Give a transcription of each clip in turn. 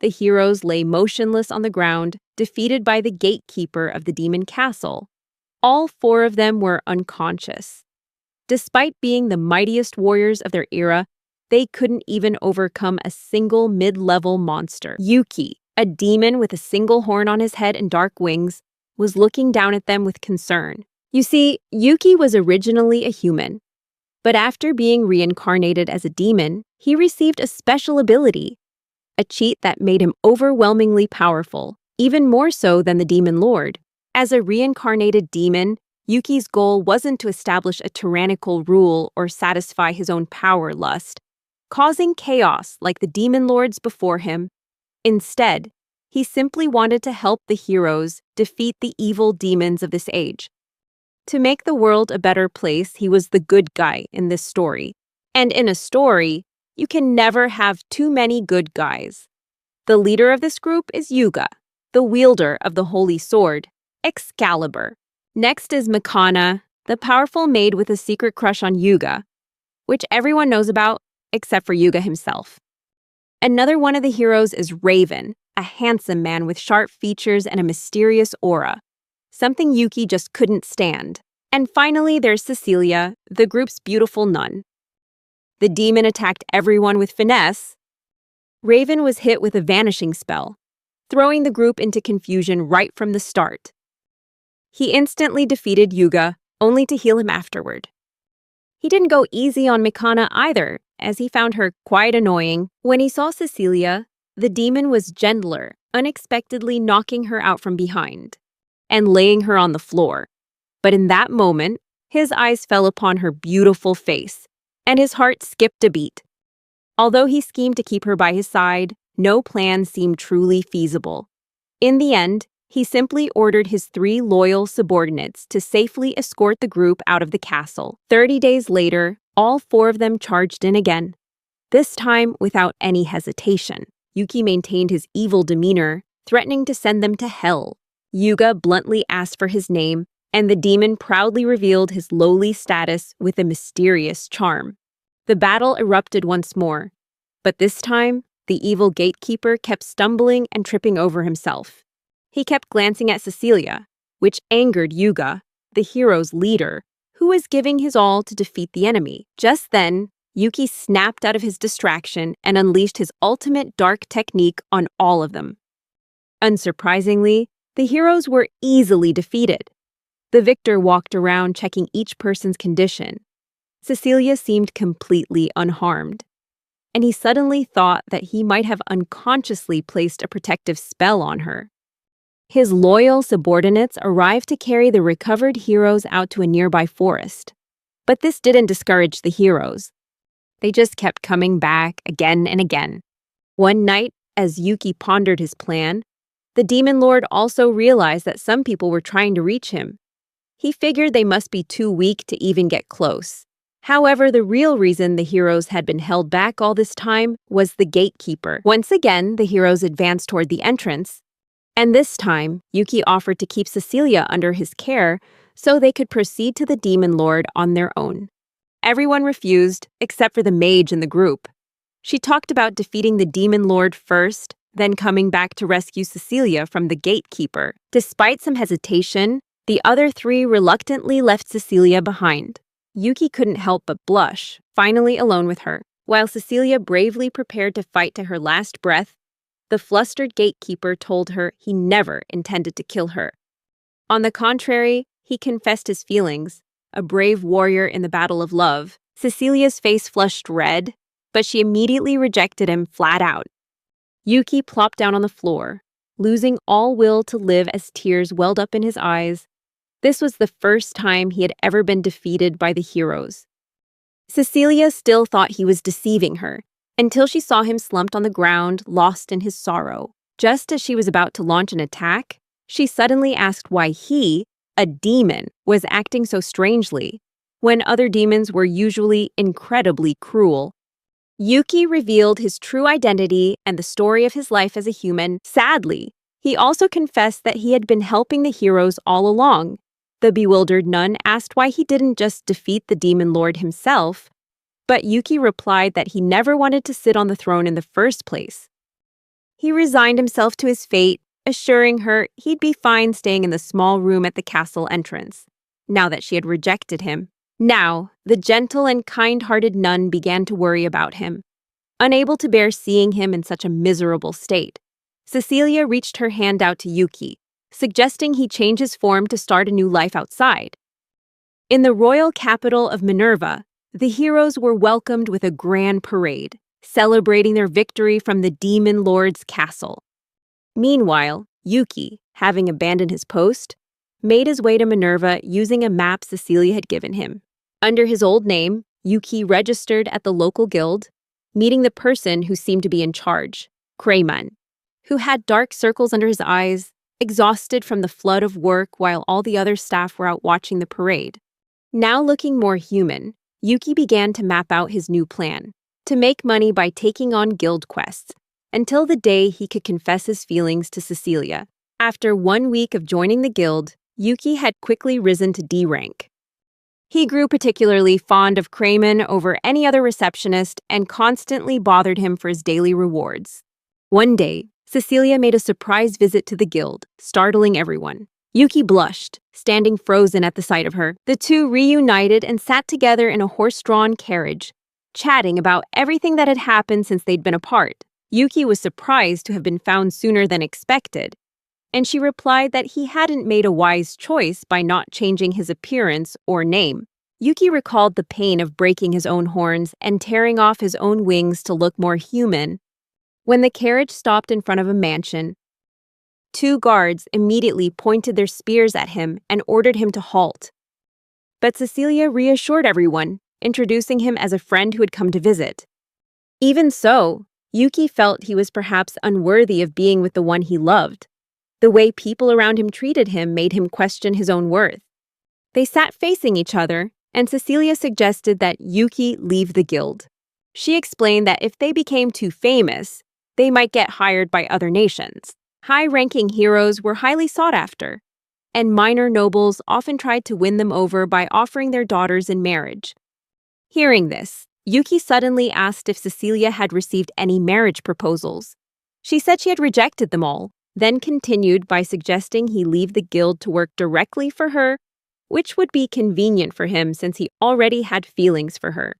the heroes lay motionless on the ground, defeated by the gatekeeper of the demon castle. All four of them were unconscious. Despite being the mightiest warriors of their era, they couldn't even overcome a single mid-level monster. Yuki, a demon with a single horn on his head and dark wings, was looking down at them with concern. You see, Yuki was originally a human, but after being reincarnated as a demon, he received a special ability, a cheat that made him overwhelmingly powerful, even more so than the demon lord. As a reincarnated demon, Yuki's goal wasn't to establish a tyrannical rule or satisfy his own power lust, causing chaos like the demon lords before him. Instead, he simply wanted to help the heroes defeat the evil demons of this age. To make the world a better place, he was the good guy in this story. And in a story, you can never have too many good guys. The leader of this group is Yuga, the wielder of the holy sword, Excalibur. Next is Mikana, the powerful maid with a secret crush on Yuga, which everyone knows about except for Yuga himself. Another one of the heroes is Raven, a handsome man with sharp features and a mysterious aura, something Yuki just couldn't stand. And finally, there's Cecilia, the group's beautiful nun. The demon attacked everyone with finesse. Raven was hit with a vanishing spell, throwing the group into confusion right from the start. He instantly defeated Yuga, only to heal him afterward. He didn't go easy on Mikana either, as he found her quite annoying. When he saw Cecilia, the demon was gentler, unexpectedly knocking her out from behind and laying her on the floor. But in that moment, his eyes fell upon her beautiful face, and his heart skipped a beat. Although he schemed to keep her by his side, no plan seemed truly feasible. In the end, he simply ordered his 3 loyal subordinates to safely escort the group out of the castle. 30 days later, all 4 of them charged in again. This time without any hesitation. Yuki maintained his evil demeanor, threatening to send them to hell. Yuga bluntly asked for his name, and the demon proudly revealed his lowly status with a mysterious charm. The battle erupted once more, but this time, the evil gatekeeper kept stumbling and tripping over himself. He kept glancing at Cecilia, which angered Yuga, the hero's leader, who was giving his all to defeat the enemy. Just then, Yuki snapped out of his distraction and unleashed his ultimate dark technique on all of them. Unsurprisingly, the heroes were easily defeated. The victor walked around checking each person's condition. Cecilia seemed completely unharmed, and he suddenly thought that he might have unconsciously placed a protective spell on her. His loyal subordinates arrived to carry the recovered heroes out to a nearby forest. But this didn't discourage the heroes. They just kept coming back again and again. One night, as Yuki pondered his plan, the demon lord also realized that some people were trying to reach him. He figured they must be too weak to even get close. However, the real reason the heroes had been held back all this time was the gatekeeper. Once again, the heroes advanced toward the entrance, and this time, Yuki offered to keep Cecilia under his care so they could proceed to the demon lord on their own. Everyone refused, except for the mage in the group. She talked about defeating the demon lord first, then coming back to rescue Cecilia from the gatekeeper. Despite some hesitation, the other 3 reluctantly left Cecilia behind. Yuki couldn't help but blush, finally alone with her. While Cecilia bravely prepared to fight to her last breath, the flustered gatekeeper told her he never intended to kill her. On the contrary, he confessed his feelings, a brave warrior in the battle of love. Cecilia's face flushed red, but she immediately rejected him flat out. Yuki plopped down on the floor, losing all will to live as tears welled up in his eyes. This was the first time he had ever been defeated by the heroes. Cecilia still thought he was deceiving her, until she saw him slumped on the ground, lost in his sorrow. Just as she was about to launch an attack, she suddenly asked why he, a demon, was acting so strangely, when other demons were usually incredibly cruel. Yuki revealed his true identity and the story of his life as a human. Sadly, he also confessed that he had been helping the heroes all along. The bewildered nun asked why he didn't just defeat the demon lord himself, but Yuki replied that he never wanted to sit on the throne in the first place. He resigned himself to his fate, assuring her he'd be fine staying in the small room at the castle entrance, now that she had rejected him. Now, the gentle and kind-hearted nun began to worry about him. Unable to bear seeing him in such a miserable state, Cecilia reached her hand out to Yuki, suggesting he change his form to start a new life outside. In the royal capital of Minerva, the heroes were welcomed with a grand parade, celebrating their victory from the demon lord's castle. Meanwhile, Yuki, having abandoned his post, made his way to Minerva using a map Cecilia had given him. Under his old name, Yuki registered at the local guild, meeting the person who seemed to be in charge, Crayman, who had dark circles under his eyes, exhausted from the flood of work while all the other staff were out watching the parade. Now looking more human, Yuki began to map out his new plan, to make money by taking on guild quests, until the day he could confess his feelings to Cecilia. After 1 week of joining the guild, Yuki had quickly risen to D rank. He grew particularly fond of Crayman over any other receptionist and constantly bothered him for his daily rewards. One day, Cecilia made a surprise visit to the guild, startling everyone. Yuki blushed, standing frozen at the sight of her. The two reunited and sat together in a horse-drawn carriage, chatting about everything that had happened since they'd been apart. Yuki was surprised to have been found sooner than expected, and she replied that he hadn't made a wise choice by not changing his appearance or name. Yuki recalled the pain of breaking his own horns and tearing off his own wings to look more human. When the carriage stopped in front of a mansion, 2 guards immediately pointed their spears at him and ordered him to halt. But Cecilia reassured everyone, introducing him as a friend who had come to visit. Even so, Yuki felt he was perhaps unworthy of being with the one he loved. The way people around him treated him made him question his own worth. They sat facing each other, and Cecilia suggested that Yuki leave the guild. She explained that if they became too famous, they might get hired by other nations. High-ranking heroes were highly sought after, and minor nobles often tried to win them over by offering their daughters in marriage. Hearing this, Yuki suddenly asked if Cecilia had received any marriage proposals. She said she had rejected them all, then continued by suggesting he leave the guild to work directly for her, which would be convenient for him since he already had feelings for her.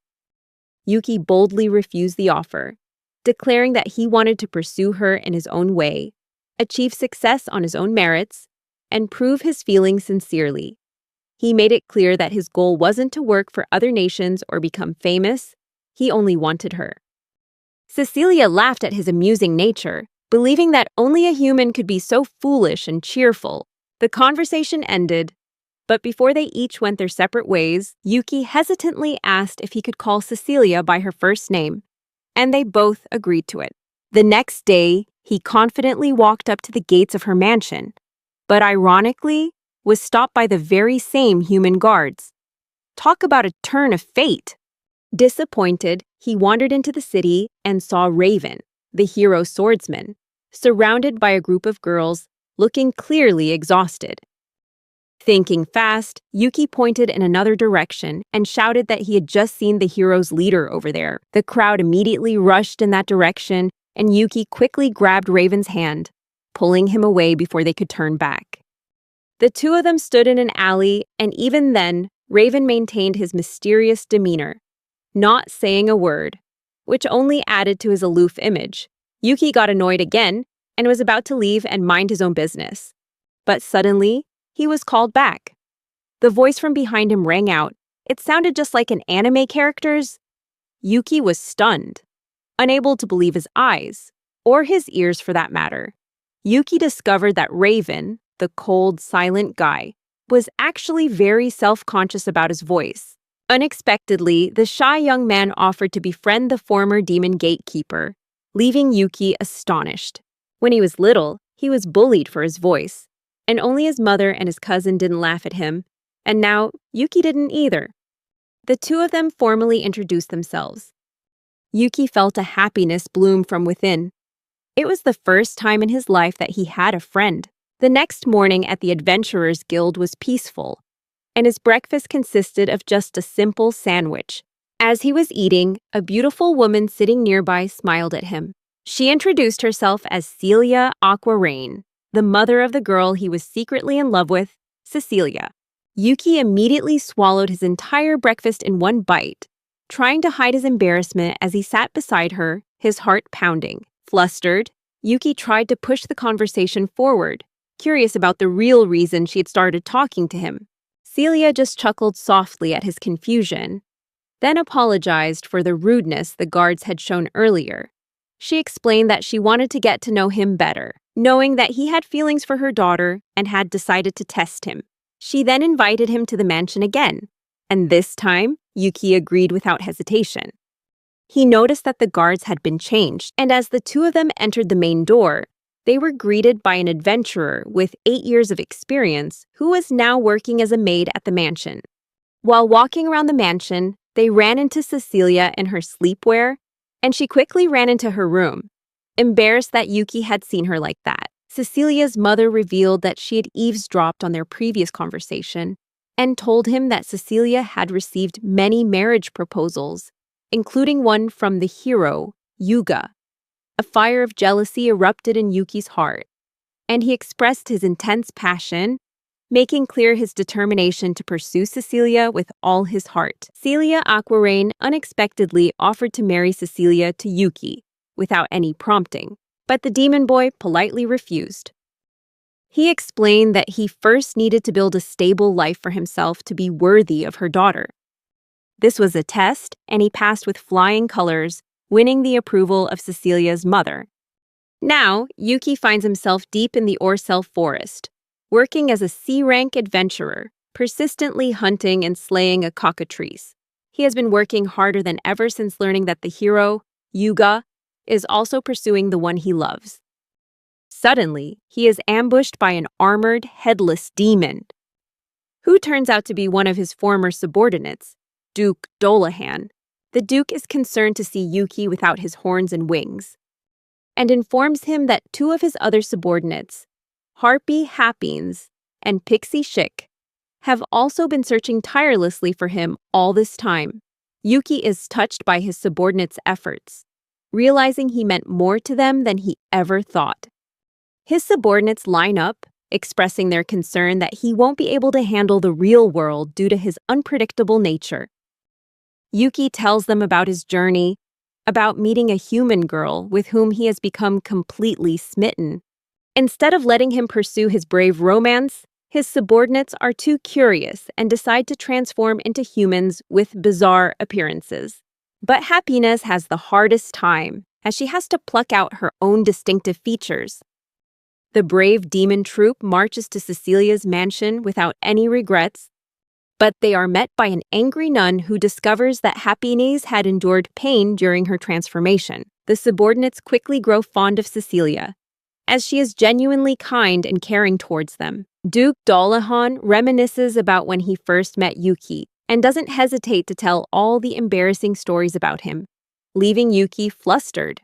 Yuki boldly refused the offer, declaring that he wanted to pursue her in his own way, achieve success on his own merits, and prove his feelings sincerely. He made it clear that his goal wasn't to work for other nations or become famous, he only wanted her. Cecilia laughed at his amusing nature, believing that only a human could be so foolish and cheerful. The conversation ended, but before they each went their separate ways, Yuki hesitantly asked if he could call Cecilia by her first name, and they both agreed to it. The next day, he confidently walked up to the gates of her mansion, but ironically, was stopped by the very same human guards. Talk about a turn of fate! Disappointed, he wandered into the city and saw Raven, the hero swordsman, surrounded by a group of girls, looking clearly exhausted. Thinking fast, Yuki pointed in another direction and shouted that he had just seen the hero's leader over there. The crowd immediately rushed in that direction, and Yuki quickly grabbed Raven's hand, pulling him away before they could turn back. The two of them stood in an alley, and even then, Raven maintained his mysterious demeanor, not saying a word, which only added to his aloof image. Yuki got annoyed again and was about to leave and mind his own business. But suddenly, he was called back. The voice from behind him rang out. It sounded just like an anime character's. Yuki was stunned, unable to believe his eyes, or his ears for that matter. Yuki discovered that Raven, the cold, silent guy, was actually very self-conscious about his voice. Unexpectedly, the shy young man offered to befriend the former demon gatekeeper, leaving Yuki astonished. When he was little, he was bullied for his voice, and only his mother and his cousin didn't laugh at him, and now Yuki didn't either. The two of them formally introduced themselves. Yuki felt a happiness bloom from within. It was the first time in his life that he had a friend. The next morning at the Adventurers Guild was peaceful, and his breakfast consisted of just a simple sandwich. As he was eating, a beautiful woman sitting nearby smiled at him. She introduced herself as Celia Aquarain, the mother of the girl he was secretly in love with, Cecilia. Yuki immediately swallowed his entire breakfast in one bite, trying to hide his embarrassment as he sat beside her, his heart pounding. Flustered, Yuki tried to push the conversation forward, curious about the real reason she had started talking to him. Celia just chuckled softly at his confusion, then apologized for the rudeness the guards had shown earlier. She explained that she wanted to get to know him better, knowing that he had feelings for her daughter and had decided to test him. She then invited him to the mansion again, and this time, Yuki agreed without hesitation. He noticed that the guards had been changed, and as the two of them entered the main door, they were greeted by an adventurer with 8 years of experience who was now working as a maid at the mansion. While walking around the mansion, they ran into Cecilia in her sleepwear, and she quickly ran into her room, embarrassed that Yuki had seen her like that. Cecilia's mother revealed that she had eavesdropped on their previous conversation and told him that Cecilia had received many marriage proposals, including one from the hero, Yuga. A fire of jealousy erupted in Yuki's heart, and he expressed his intense passion, making clear his determination to pursue Cecilia with all his heart. Celia Aquarain unexpectedly offered to marry Cecilia to Yuki without any prompting, but the demon boy politely refused. He explained that he first needed to build a stable life for himself to be worthy of her daughter. This was a test, and he passed with flying colors, winning the approval of Cecilia's mother. Now, Yuki finds himself deep in the Orcel forest, working as a C-rank adventurer, persistently hunting and slaying a cockatrice. He has been working harder than ever since learning that the hero, Yuga, is also pursuing the one he loves. Suddenly, he is ambushed by an armored, headless demon, who turns out to be one of his former subordinates, Duke Dolahan. The Duke is concerned to see Yuki without his horns and wings, and informs him that 2 of his other subordinates, Harpy Happines and Pixie Chick, have also been searching tirelessly for him all this time. Yuki is touched by his subordinates' efforts, realizing he meant more to them than he ever thought. His subordinates line up, expressing their concern that he won't be able to handle the real world due to his unpredictable nature. Yuki tells them about his journey, about meeting a human girl with whom he has become completely smitten. Instead of letting him pursue his brave romance, his subordinates are too curious and decide to transform into humans with bizarre appearances. But Happiness has the hardest time, as she has to pluck out her own distinctive features. The brave demon troop marches to Cecilia's mansion without any regrets, but they are met by an angry nun who discovers that Happiness had endured pain during her transformation. The subordinates quickly grow fond of Cecilia, as she is genuinely kind and caring towards them. Duke Dolahan reminisces about when he first met Yuki and doesn't hesitate to tell all the embarrassing stories about him, leaving Yuki flustered.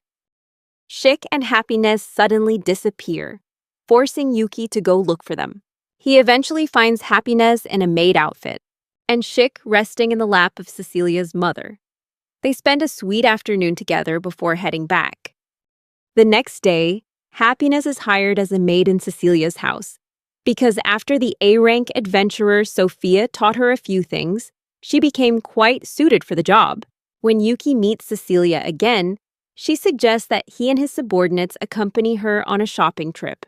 Chick and Happiness suddenly disappear, forcing Yuki to go look for them. He eventually finds Happiness in a maid outfit, and Chick resting in the lap of Cecilia's mother. They spend a sweet afternoon together before heading back. The next day, Happiness is hired as a maid in Cecilia's house, because after the A-rank adventurer Sophia taught her a few things, she became quite suited for the job. When Yuki meets Cecilia again, she suggests that he and his subordinates accompany her on a shopping trip.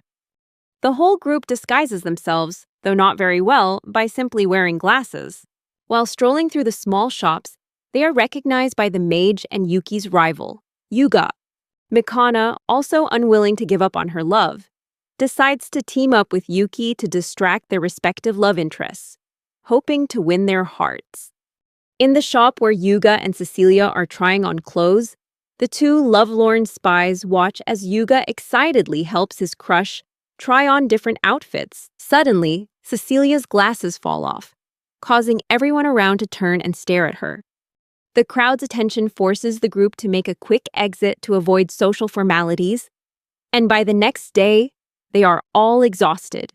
The whole group disguises themselves, though not very well, by simply wearing glasses. While strolling through the small shops, they are recognized by the mage and Yuki's rival, Yuga. Mikana, also unwilling to give up on her love, decides to team up with Yuki to distract their respective love interests, hoping to win their hearts. In the shop where Yuga and Cecilia are trying on clothes, the 2 lovelorn spies watch as Yuga excitedly helps his crush try on different outfits. Suddenly, Cecilia's glasses fall off, causing everyone around to turn and stare at her. The crowd's attention forces the group to make a quick exit to avoid social formalities, and by the next day, they are all exhausted.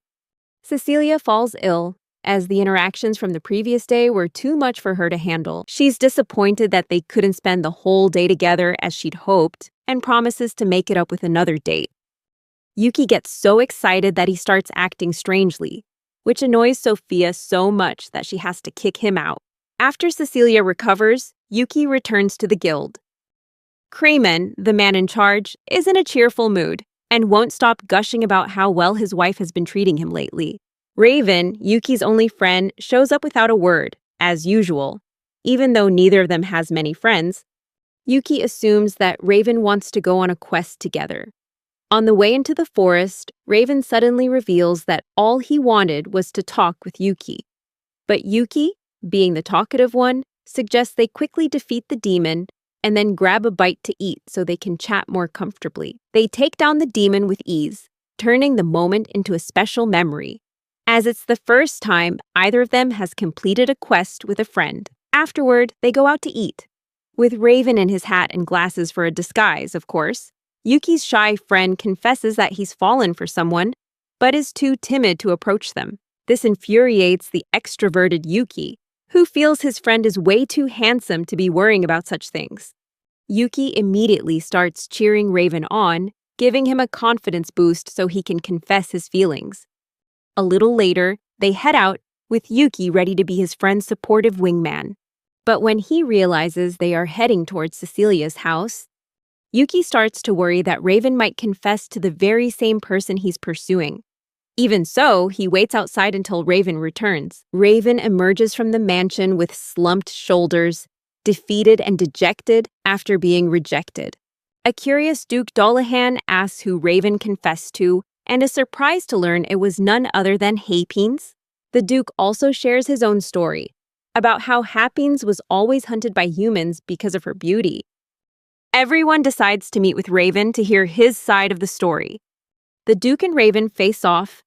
Cecilia falls ill, as the interactions from the previous day were too much for her to handle. She's disappointed that they couldn't spend the whole day together as she'd hoped, and promises to make it up with another date. Yuki gets so excited that he starts acting strangely, which annoys Sophia so much that she has to kick him out. After Cecilia recovers, Yuki returns to the guild. Kramen, the man in charge, is in a cheerful mood and won't stop gushing about how well his wife has been treating him lately. Raven, Yuki's only friend, shows up without a word, as usual. Even though neither of them has many friends, Yuki assumes that Raven wants to go on a quest together. On the way into the forest, Raven suddenly reveals that all he wanted was to talk with Yuki. But Yuki, being the talkative one, suggests they quickly defeat the demon and then grab a bite to eat so they can chat more comfortably. They take down the demon with ease, turning the moment into a special memory, as it's the first time either of them has completed a quest with a friend. Afterward, they go out to eat. With Raven in his hat and glasses for a disguise, of course, Yuki's shy friend confesses that he's fallen for someone, but is too timid to approach them. This infuriates the extroverted Yuki, who feels his friend is way too handsome to be worrying about such things. Yuki immediately starts cheering Raven on, giving him a confidence boost so he can confess his feelings. A little later, they head out, with Yuki ready to be his friend's supportive wingman. But when he realizes they are heading towards Cecilia's house, Yuki starts to worry that Raven might confess to the very same person he's pursuing. Even so, he waits outside until Raven returns. Raven emerges from the mansion with slumped shoulders, defeated and dejected after being rejected. A curious Duke Dullahan asks who Raven confessed to and is surprised to learn it was none other than Haypines. The Duke also shares his own story about how Haypines was always hunted by humans because of her beauty. Everyone decides to meet with Raven to hear his side of the story. The Duke and Raven face off,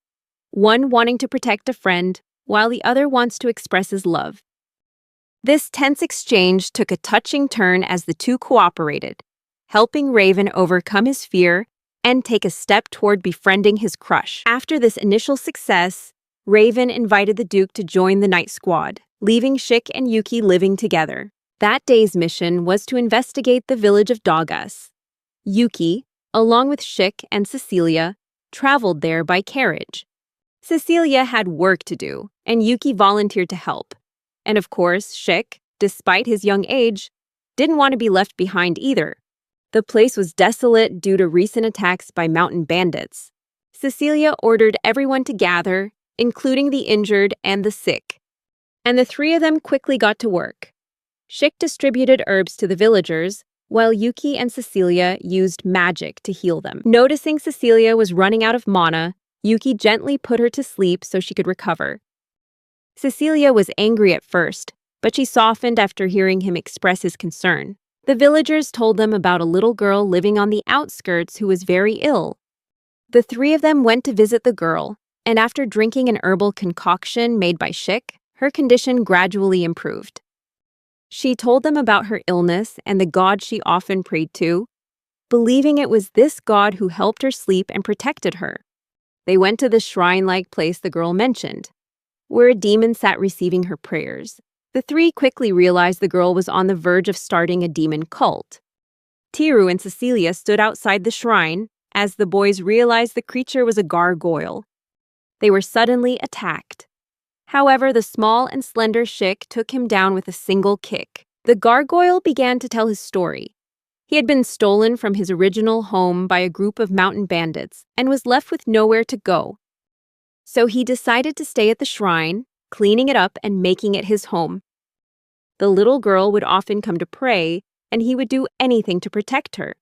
one wanting to protect a friend, while the other wants to express his love. This tense exchange took a touching turn as the two cooperated, helping Raven overcome his fear and take a step toward befriending his crush. After this initial success, Raven invited the Duke to join the night squad, leaving Shik and Yuki living together. That day's mission was to investigate the village of Dagas. Yuki, along with Shik and Cecilia, traveled there by carriage. Cecilia had work to do, and Yuki volunteered to help. And of course, Shik, despite his young age, didn't want to be left behind either. The place was desolate due to recent attacks by mountain bandits. Cecilia ordered everyone to gather, including the injured and the sick. And the three of them quickly got to work. Shik distributed herbs to the villagers, while Yuki and Cecilia used magic to heal them. Noticing Cecilia was running out of mana, Yuki gently put her to sleep so she could recover. Cecilia was angry at first, but she softened after hearing him express his concern. The villagers told them about a little girl living on the outskirts who was very ill. The three of them went to visit the girl, and after drinking an herbal concoction made by Shik, her condition gradually improved. She told them about her illness and the god she often prayed to, believing it was this god who helped her sleep and protected her. They went to the shrine-like place the girl mentioned, where a demon sat receiving her prayers. The three quickly realized the girl was on the verge of starting a demon cult. Tiru and Cecilia stood outside the shrine as the boys realized the creature was a gargoyle. They were suddenly attacked. However, the small and slender Shik took him down with a single kick. The gargoyle began to tell his story. He had been stolen from his original home by a group of mountain bandits and was left with nowhere to go. So he decided to stay at the shrine, cleaning it up and making it his home. The little girl would often come to pray, and he would do anything to protect her.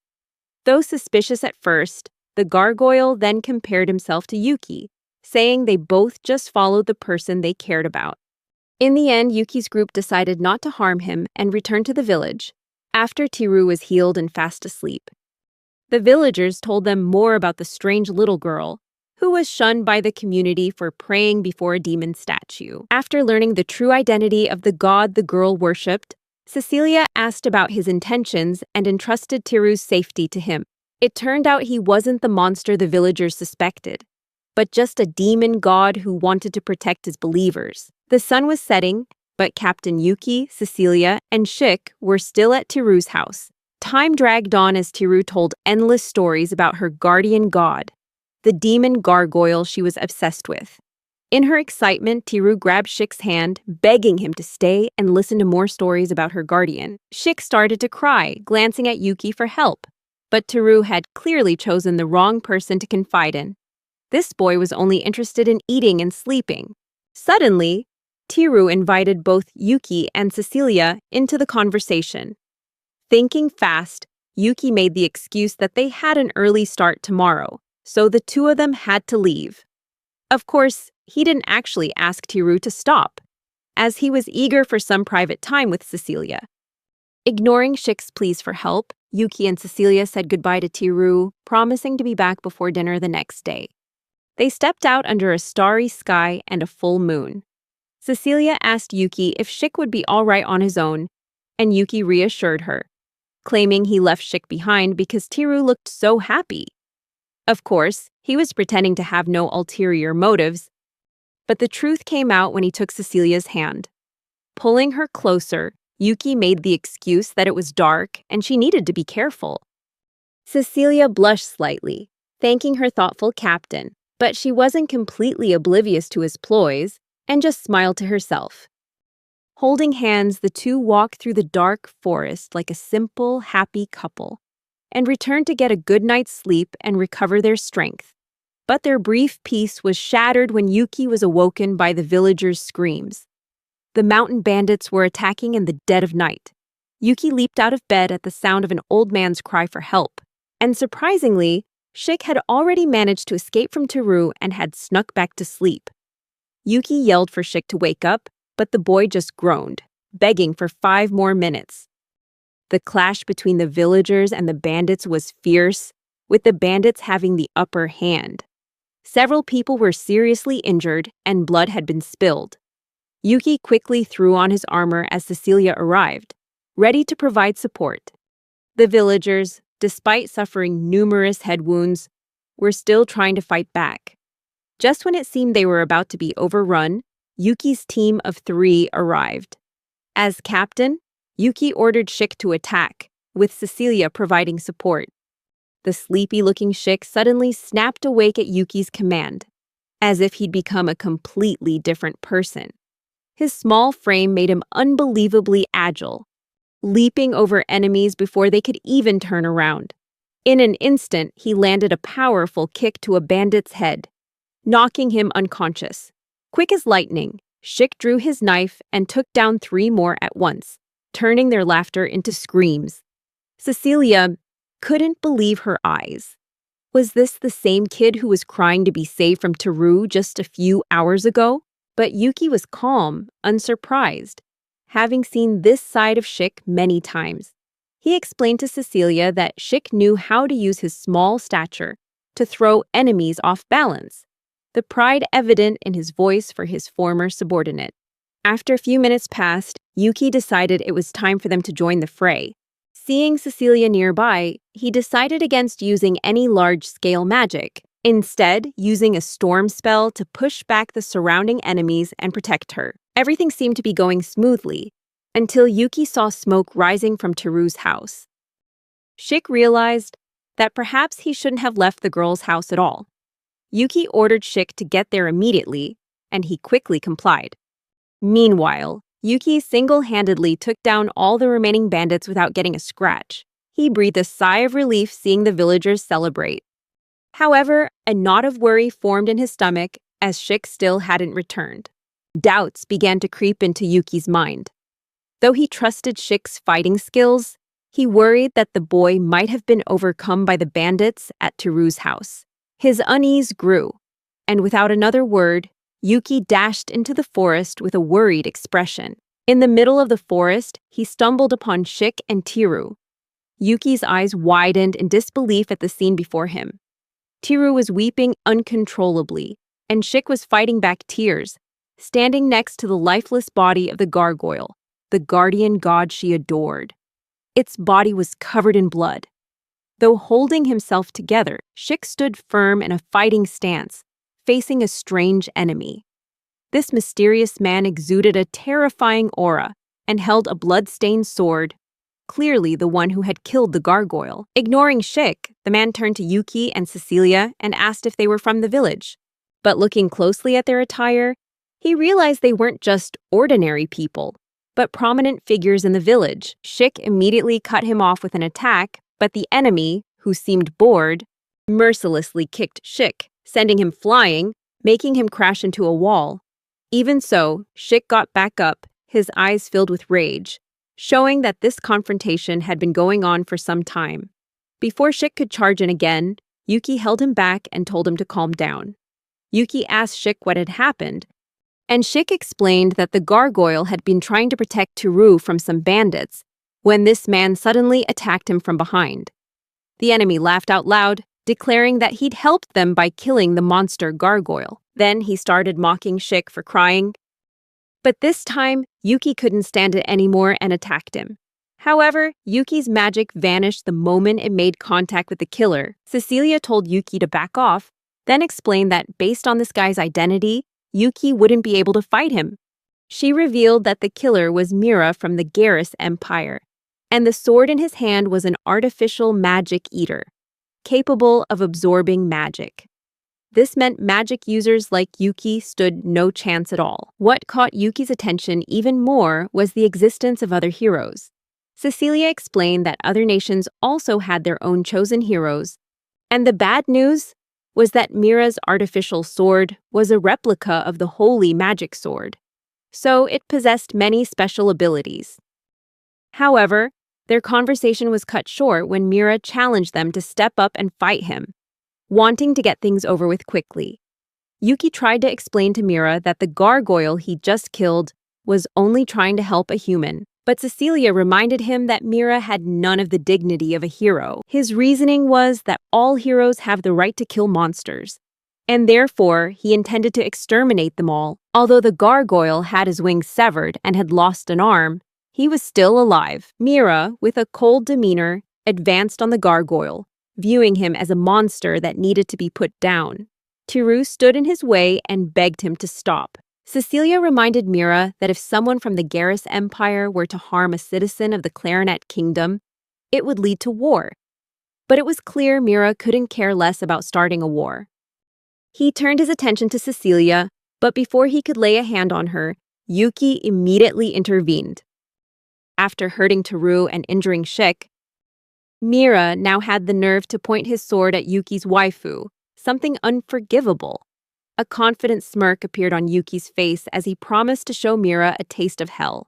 Though suspicious at first, the gargoyle then compared himself to Yuki, saying they both just followed the person they cared about. In the end, Yuki's group decided not to harm him and returned to the village, after Tiru was healed and fast asleep. The villagers told them more about the strange little girl, who was shunned by the community for praying before a demon statue. After learning the true identity of the god the girl worshipped, Cecilia asked about his intentions and entrusted Tiru's safety to him. It turned out he wasn't the monster the villagers suspected, but just a demon god who wanted to protect his believers. The sun was setting, but Captain Yuki, Cecilia, and Shik were still at Tiru's house. Time dragged on as Tiru told endless stories about her guardian god, the demon gargoyle she was obsessed with. In her excitement, Tiru grabbed Shik's hand, begging him to stay and listen to more stories about her guardian. Shik started to cry, glancing at Yuki for help, but Tiru had clearly chosen the wrong person to confide in. This boy was only interested in eating and sleeping. Suddenly, Tiru invited both Yuki and Cecilia into the conversation. Thinking fast, Yuki made the excuse that they had an early start tomorrow, so the two of them had to leave. Of course, he didn't actually ask Tiru to stop, as he was eager for some private time with Cecilia. Ignoring Shik's pleas for help, Yuki and Cecilia said goodbye to Tiru, promising to be back before dinner the next day. They stepped out under a starry sky and a full moon. Cecilia asked Yuki if Shik would be all right on his own, and Yuki reassured her, claiming he left Shik behind because Tiru looked so happy. Of course, he was pretending to have no ulterior motives, but the truth came out when he took Cecilia's hand. Pulling her closer, Yuki made the excuse that it was dark and she needed to be careful. Cecilia blushed slightly, thanking her thoughtful captain, but she wasn't completely oblivious to his ploys and just smiled to herself. Holding hands, the two walked through the dark forest like a simple, happy couple, and returned to get a good night's sleep and recover their strength. But their brief peace was shattered when Yuki was awoken by the villagers' screams. The mountain bandits were attacking in the dead of night. Yuki leaped out of bed at the sound of an old man's cry for help, and surprisingly, Shik had already managed to escape from Tiru and had snuck back to sleep. Yuki yelled for Shik to wake up, but the boy just groaned, begging for 5 more minutes. The clash between the villagers and the bandits was fierce, with the bandits having the upper hand. Several people were seriously injured and blood had been spilled. Yuki quickly threw on his armor as Cecilia arrived, ready to provide support. The villagers, despite suffering numerous head wounds, were still trying to fight back. Just when it seemed they were about to be overrun, Yuki's team of 3 arrived. As captain, Yuki ordered Shik to attack, with Cecilia providing support. The sleepy-looking Shik suddenly snapped awake at Yuki's command, as if he'd become a completely different person. His small frame made him unbelievably agile, leaping over enemies before they could even turn around. In an instant, he landed a powerful kick to a bandit's head, knocking him unconscious. Quick as lightning, Shik drew his knife and took down 3 more at once, turning their laughter into screams. Cecilia couldn't believe her eyes. Was this the same kid who was crying to be saved from Tiru just a few hours ago? But Yuki was calm, unsurprised, having seen this side of Shik many times. He explained to Cecilia that Shik knew how to use his small stature to throw enemies off balance, the pride evident in his voice for his former subordinate. After a few minutes passed, Yuki decided it was time for them to join the fray. Seeing Cecilia nearby, he decided against using any large-scale magic, instead using a storm spell to push back the surrounding enemies and protect her. Everything seemed to be going smoothly, until Yuki saw smoke rising from Tiru's house. Shik realized that perhaps he shouldn't have left the girl's house at all. Yuki ordered Shik to get there immediately, and he quickly complied. Meanwhile, Yuki single-handedly took down all the remaining bandits without getting a scratch. He breathed a sigh of relief seeing the villagers celebrate. However, a knot of worry formed in his stomach as Shik still hadn't returned. Doubts began to creep into Yuki's mind. Though he trusted Shik's fighting skills, he worried that the boy might have been overcome by the bandits at Tiru's house. His unease grew, and without another word, Yuki dashed into the forest with a worried expression. In the middle of the forest, he stumbled upon Shik and Tiru. Yuki's eyes widened in disbelief at the scene before him. Tiru was weeping uncontrollably, and Shik was fighting back tears, standing next to the lifeless body of the gargoyle, the guardian god she adored. Its body was covered in blood. Though holding himself together, Shik stood firm in a fighting stance, facing a strange enemy. This mysterious man exuded a terrifying aura and held a blood-stained sword, clearly the one who had killed the gargoyle. Ignoring Shik, the man turned to Yuki and Cecilia and asked if they were from the village. But looking closely at their attire, he realized they weren't just ordinary people, but prominent figures in the village. Shik immediately cut him off with an attack, but the enemy, who seemed bored, mercilessly kicked Shik, sending him flying, making him crash into a wall. Even so, Shik got back up, his eyes filled with rage, showing that this confrontation had been going on for some time. Before Shik could charge in again, Yuki held him back and told him to calm down. Yuki asked Shik what had happened, and Shik explained that the gargoyle had been trying to protect Teru from some bandits when this man suddenly attacked him from behind. The enemy laughed out loud, declaring that he'd helped them by killing the monster gargoyle. Then he started mocking Shik for crying. But this time, Yuki couldn't stand it anymore and attacked him. However, Yuki's magic vanished the moment it made contact with the killer. Cecilia told Yuki to back off, then explained that based on this guy's identity, Yuki wouldn't be able to fight him. She revealed that the killer was Mira from the Garrus Empire, and the sword in his hand was an artificial magic eater, capable of absorbing magic. This meant magic users like Yuki stood no chance at all. What caught Yuki's attention even more was the existence of other heroes. Cecilia explained that other nations also had their own chosen heroes, and the bad news was that Mira's artificial sword was a replica of the holy magic sword, so it possessed many special abilities. However, their conversation was cut short when Mira challenged them to step up and fight him, wanting to get things over with quickly. Yuki tried to explain to Mira that the gargoyle he just killed was only trying to help a human, but Cecilia reminded him that Mira had none of the dignity of a hero. His reasoning was that all heroes have the right to kill monsters, and therefore he intended to exterminate them all. Although the gargoyle had his wings severed and had lost an arm, he was still alive. Mira, with a cold demeanor, advanced on the gargoyle, viewing him as a monster that needed to be put down. Teru stood in his way and begged him to stop. Cecilia reminded Mira that if someone from the Garrus Empire were to harm a citizen of the Clarinet Kingdom, it would lead to war. But it was clear Mira couldn't care less about starting a war. He turned his attention to Cecilia, but before he could lay a hand on her, Yuki immediately intervened. After hurting Teru and injuring Shik, Mira now had the nerve to point his sword at Yuki's waifu, something unforgivable. A confident smirk appeared on Yuki's face as he promised to show Mira a taste of hell.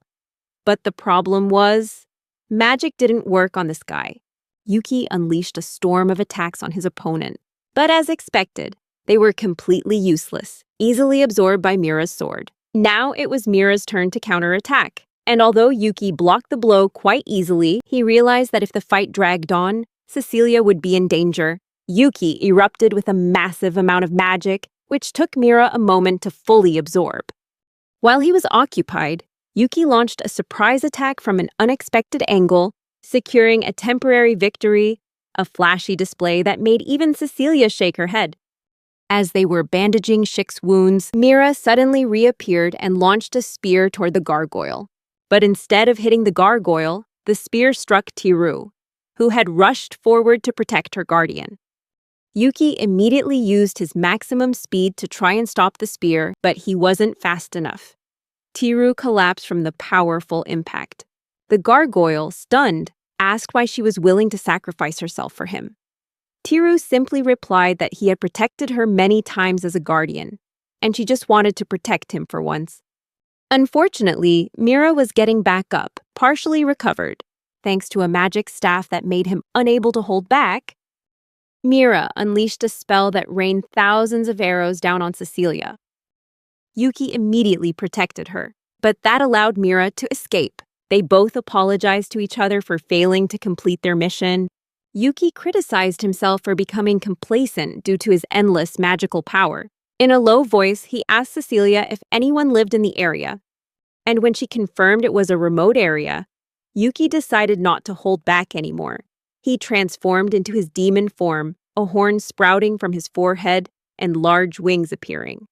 But the problem was, magic didn't work on this guy. Yuki unleashed a storm of attacks on his opponent. But as expected, they were completely useless, easily absorbed by Mira's sword. Now it was Mira's turn to counterattack. And although Yuki blocked the blow quite easily, he realized that if the fight dragged on, Cecilia would be in danger. Yuki erupted with a massive amount of magic, which took Mira a moment to fully absorb. While he was occupied, Yuki launched a surprise attack from an unexpected angle, securing a temporary victory, a flashy display that made even Cecilia shake her head. As they were bandaging Shik's wounds, Mira suddenly reappeared and launched a spear toward the gargoyle. But instead of hitting the gargoyle, the spear struck Teru, who had rushed forward to protect her guardian. Yuki immediately used his maximum speed to try and stop the spear, but he wasn't fast enough. Teru collapsed from the powerful impact. The gargoyle, stunned, asked why she was willing to sacrifice herself for him. Teru simply replied that he had protected her many times as a guardian, and she just wanted to protect him for once. Unfortunately, Mira was getting back up, partially recovered. Thanks to a magic staff that made him unable to hold back, Mira unleashed a spell that rained thousands of arrows down on Cecilia. Yuki immediately protected her, but that allowed Mira to escape. They both apologized to each other for failing to complete their mission. Yuki criticized himself for becoming complacent due to his endless magical power. In a low voice, he asked Cecilia if anyone lived in the area. And when she confirmed it was a remote area, Yuki decided not to hold back anymore. He transformed into his demon form, a horn sprouting from his forehead and large wings appearing.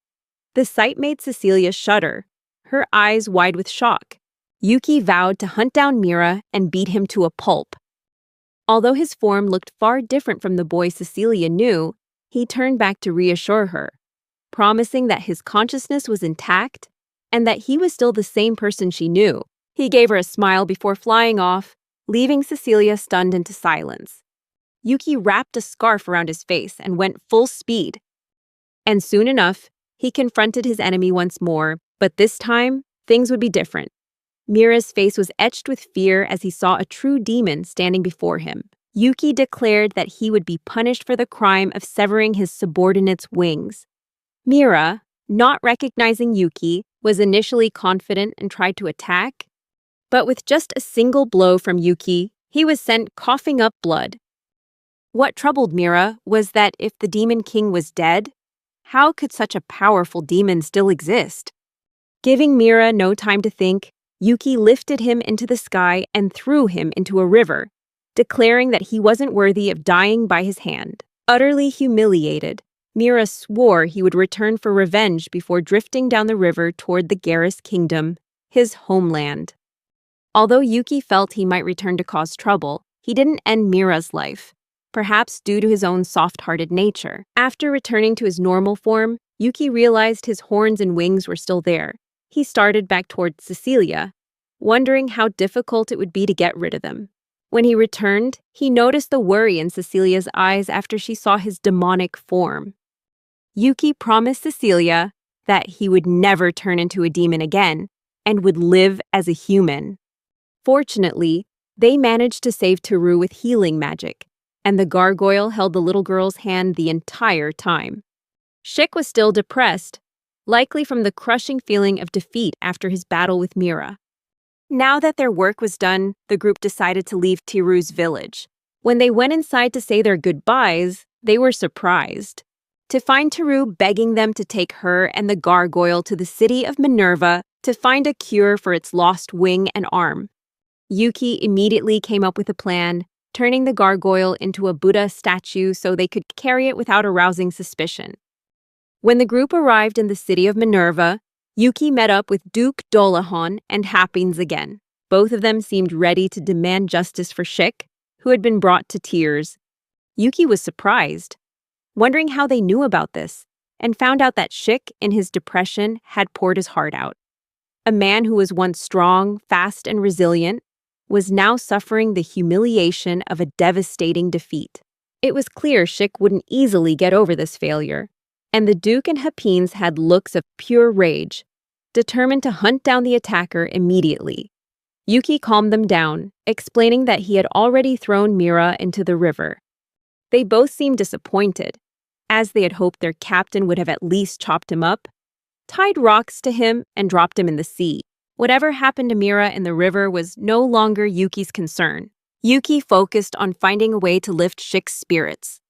The sight made Cecilia shudder, her eyes wide with shock. Yuki vowed to hunt down Mira and beat him to a pulp. Although his form looked far different from the boy Cecilia knew, he turned back to reassure her, promising that his consciousness was intact and that he was still the same person she knew. He gave her a smile before flying off, leaving Cecilia stunned into silence. Yuki wrapped a scarf around his face and went full speed. And soon enough, he confronted his enemy once more, but this time, things would be different. Mira's face was etched with fear as he saw a true demon standing before him. Yuki declared that he would be punished for the crime of severing his subordinate's wings. Mira, not recognizing Yuki, was initially confident and tried to attack, but with just a single blow from Yuki, he was sent coughing up blood. What troubled Mira was that if the Demon King was dead, how could such a powerful demon still exist? Giving Mira no time to think, Yuki lifted him into the sky and threw him into a river, declaring that he wasn't worthy of dying by his hand. Utterly humiliated, Mira swore he would return for revenge before drifting down the river toward the Garrus Kingdom, his homeland. Although Yuki felt he might return to cause trouble, he didn't end Mira's life, perhaps due to his own soft-hearted nature. After returning to his normal form, Yuki realized his horns and wings were still there. He started back toward Cecilia, wondering how difficult it would be to get rid of them. When he returned, he noticed the worry in Cecilia's eyes after she saw his demonic form. Yuki promised Cecilia that he would never turn into a demon again and would live as a human. Fortunately, they managed to save Teru with healing magic, and the gargoyle held the little girl's hand the entire time. Shik was still depressed, likely from the crushing feeling of defeat after his battle with Mira. Now that their work was done, the group decided to leave Teru's village. When they went inside to say their goodbyes, they were surprised to find Teru begging them to take her and the gargoyle to the city of Minerva to find a cure for its lost wing and arm. Yuki immediately came up with a plan, turning the gargoyle into a Buddha statue so they could carry it without arousing suspicion. When the group arrived in the city of Minerva, Yuki met up with Duke Dolahon and Happines again. Both of them seemed ready to demand justice for Shik, who had been brought to tears. Yuki was surprised, wondering how they knew about this, and found out that Shik, in his depression, had poured his heart out. A man who was once strong, fast, and resilient was now suffering the humiliation of a devastating defeat. It was clear Shik wouldn't easily get over this failure, and the Duke and Happines had looks of pure rage, determined to hunt down the attacker immediately. Yuki calmed them down, explaining that he had already thrown Mira into the river. They both seemed disappointed, as they had hoped their captain would have at least chopped him up, tied rocks to him, and dropped him in the sea. Whatever happened to Mira in the river was no longer Yuki's concern. Yuki focused on finding a way to lift Shik's spirits.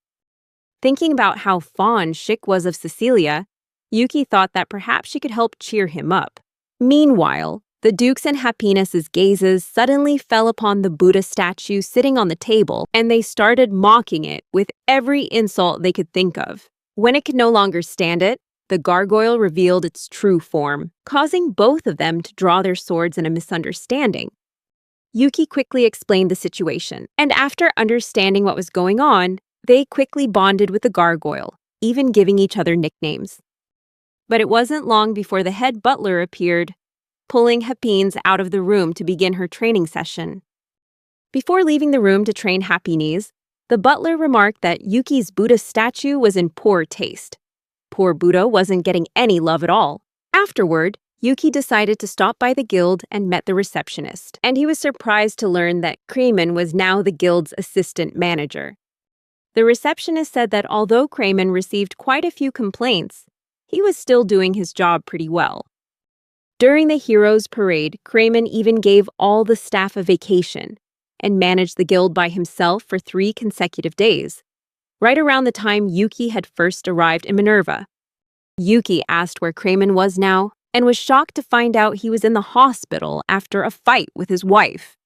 Thinking about how fond Shik was of Cecilia, Yuki thought that perhaps she could help cheer him up. Meanwhile, the Duke's and Happiness's gazes suddenly fell upon the Buddha statue sitting on the table, and they started mocking it with every insult they could think of. When it could no longer stand it, the gargoyle revealed its true form, causing both of them to draw their swords in a misunderstanding. Yuki quickly explained the situation, and after understanding what was going on, they quickly bonded with the gargoyle, even giving each other nicknames. But it wasn't long before the head butler appeared, pulling Happines out of the room to begin her training session. Before leaving the room to train Happines, the butler remarked that Yuki's Buddha statue was in poor taste. Poor Buddha wasn't getting any love at all. Afterward, Yuki decided to stop by the guild and met the receptionist, and he was surprised to learn that Kremen was now the guild's assistant manager. The receptionist said that although Kremen received quite a few complaints, he was still doing his job pretty well. During the Heroes Parade, Kremen even gave all the staff a vacation and managed the guild by himself for 3 consecutive days, right around the time Yuki had first arrived in Minerva. Yuki asked where Kremen was now and was shocked to find out he was in the hospital after a fight with his wife.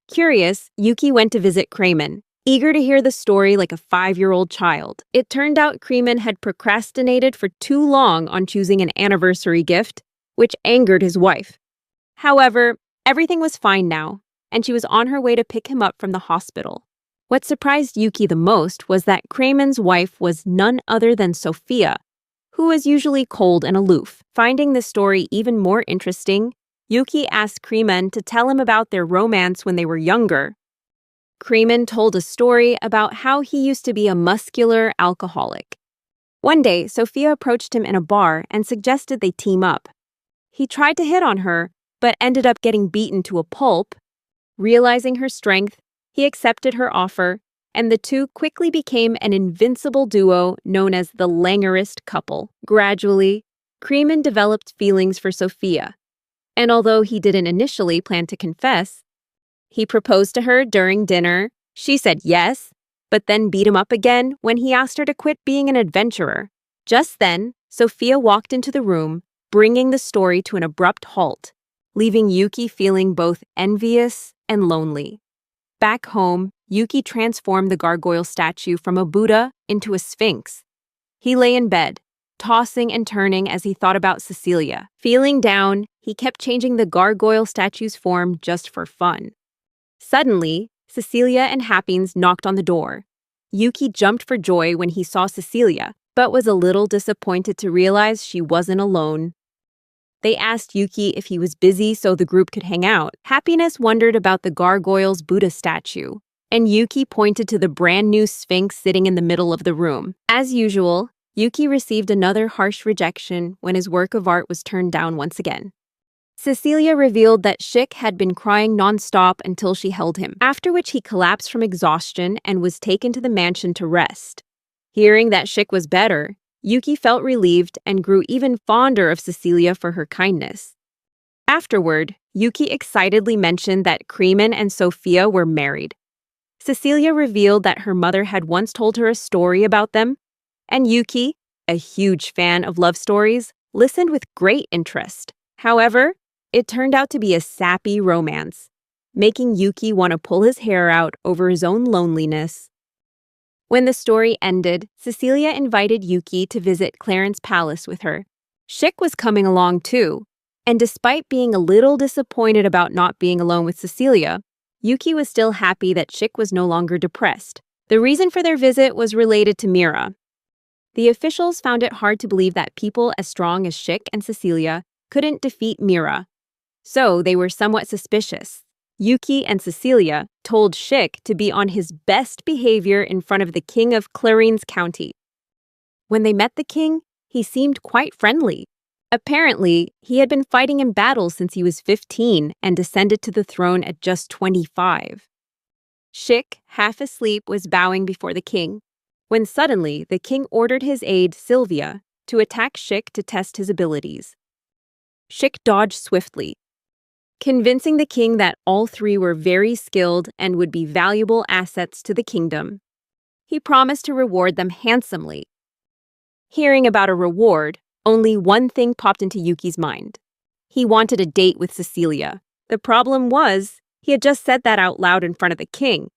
Curious, Yuki went to visit Kremen, eager to hear the story like a 5-year-old child. It turned out Kremen had procrastinated for too long on choosing an anniversary gift, which angered his wife. However, Everything was fine now, and she was on her way to pick him up from the hospital. What surprised Yuki the most was that Craymon's wife was none other than Sophia, who was usually cold and aloof. Finding the story even more interesting, Yuki asked Creamon to tell him about their romance when they were younger. Creamon told a story about how he used to be a muscular alcoholic. One day, Sophia approached him in a bar and suggested they team up. He tried to hit on her, but ended up getting beaten to a pulp. Realizing her strength, he accepted her offer, and the two quickly became an invincible duo known as the Langerist couple. Gradually, Creamon developed feelings for Sophia, and although he didn't initially plan to confess, he proposed to her during dinner. She said yes, but then beat him up again when he asked her to quit being an adventurer. Just then, Sophia walked into the room, bringing the story to an abrupt halt, leaving Yuki feeling both envious and lonely. Back home, Yuki transformed the gargoyle statue from a Buddha into a sphinx. He lay in bed, tossing and turning as he thought about Cecilia. Feeling down, he kept changing the gargoyle statue's form just for fun. Suddenly, Cecilia and Happins knocked on the door. Yuki jumped for joy when he saw Cecilia, but was a little disappointed to realize she wasn't alone. They asked Yuki if he was busy so the group could hang out. Happiness wondered about the gargoyle's Buddha statue, and Yuki pointed to the brand new sphinx sitting in the middle of the room. As usual, Yuki received another harsh rejection when his work of art was turned down once again. Cecilia revealed that Schick had been crying nonstop until she held him, after which he collapsed from exhaustion and was taken to the mansion to rest. Hearing that Schick was better, Yuki felt relieved and grew even fonder of Cecilia for her kindness. Afterward, Yuki excitedly mentioned that Creamon and Sophia were married. Cecilia revealed that her mother had once told her a story about them, and Yuki, a huge fan of love stories, listened with great interest. However, it turned out to be a sappy romance, making Yuki want to pull his hair out over his own loneliness. When the story ended, Cecilia invited Yuki to visit Clarence Palace with her. Schick was coming along too, and despite being a little disappointed about not being alone with Cecilia, Yuki was still happy that Schick was no longer depressed. The reason for their visit was related to Mira. The officials found it hard to believe that people as strong as Schick and Cecilia couldn't defeat Mira, so they were somewhat suspicious. Yuki and Cecilia told Schick to be on his best behavior in front of the king of Clarines County. When they met the king, he seemed quite friendly. Apparently, he had been fighting in battles since he was 15 and descended to the throne at just 25. Schick, half asleep, was bowing before the king, when suddenly the king ordered his aide, Sylvia, to attack Schick to test his abilities. Schick dodged swiftly, convincing the king that all three were very skilled and would be valuable assets to the kingdom. He promised to reward them handsomely. Hearing about a reward, only one thing popped into Yuki's mind. He wanted a date with Cecilia. The problem was, he had just said that out loud in front of the king.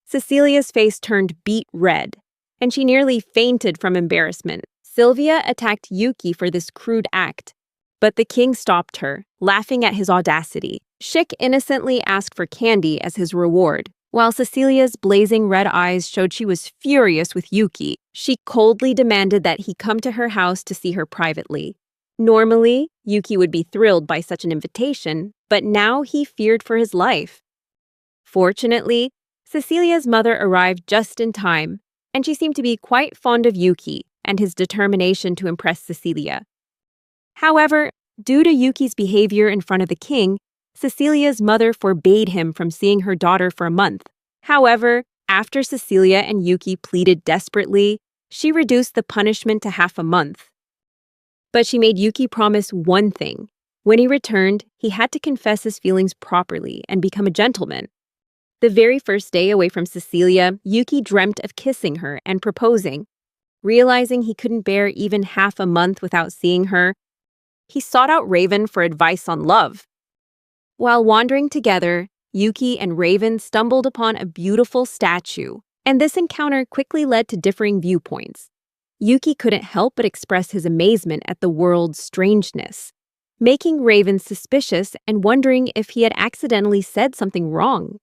Cecilia's face turned beet red, and she nearly fainted from embarrassment. Sylvia attacked Yuki for this crude act, but the king stopped her, laughing at his audacity. Schick innocently asked for candy as his reward. While Cecilia's blazing red eyes showed she was furious with Yuki, she coldly demanded that he come to her house to see her privately. Normally, Yuki would be thrilled by such an invitation, but now he feared for his life. Fortunately, Cecilia's mother arrived just in time, and she seemed to be quite fond of Yuki and his determination to impress Cecilia. However, due to Yuki's behavior in front of the king, Cecilia's mother forbade him from seeing her daughter for a month. However, after Cecilia and Yuki pleaded desperately, she reduced the punishment to half a month. But she made Yuki promise one thing. When he returned, he had to confess his feelings properly and become a gentleman. The very first day away from Cecilia, Yuki dreamt of kissing her and proposing. Realizing he couldn't bear even half a month without seeing her, he sought out Raven for advice on love. While wandering together, Yuki and Raven stumbled upon a beautiful statue, and this encounter quickly led to differing viewpoints. Yuki couldn't help but express his amazement at the world's strangeness. making Raven suspicious and wondering if he had accidentally said something wrong.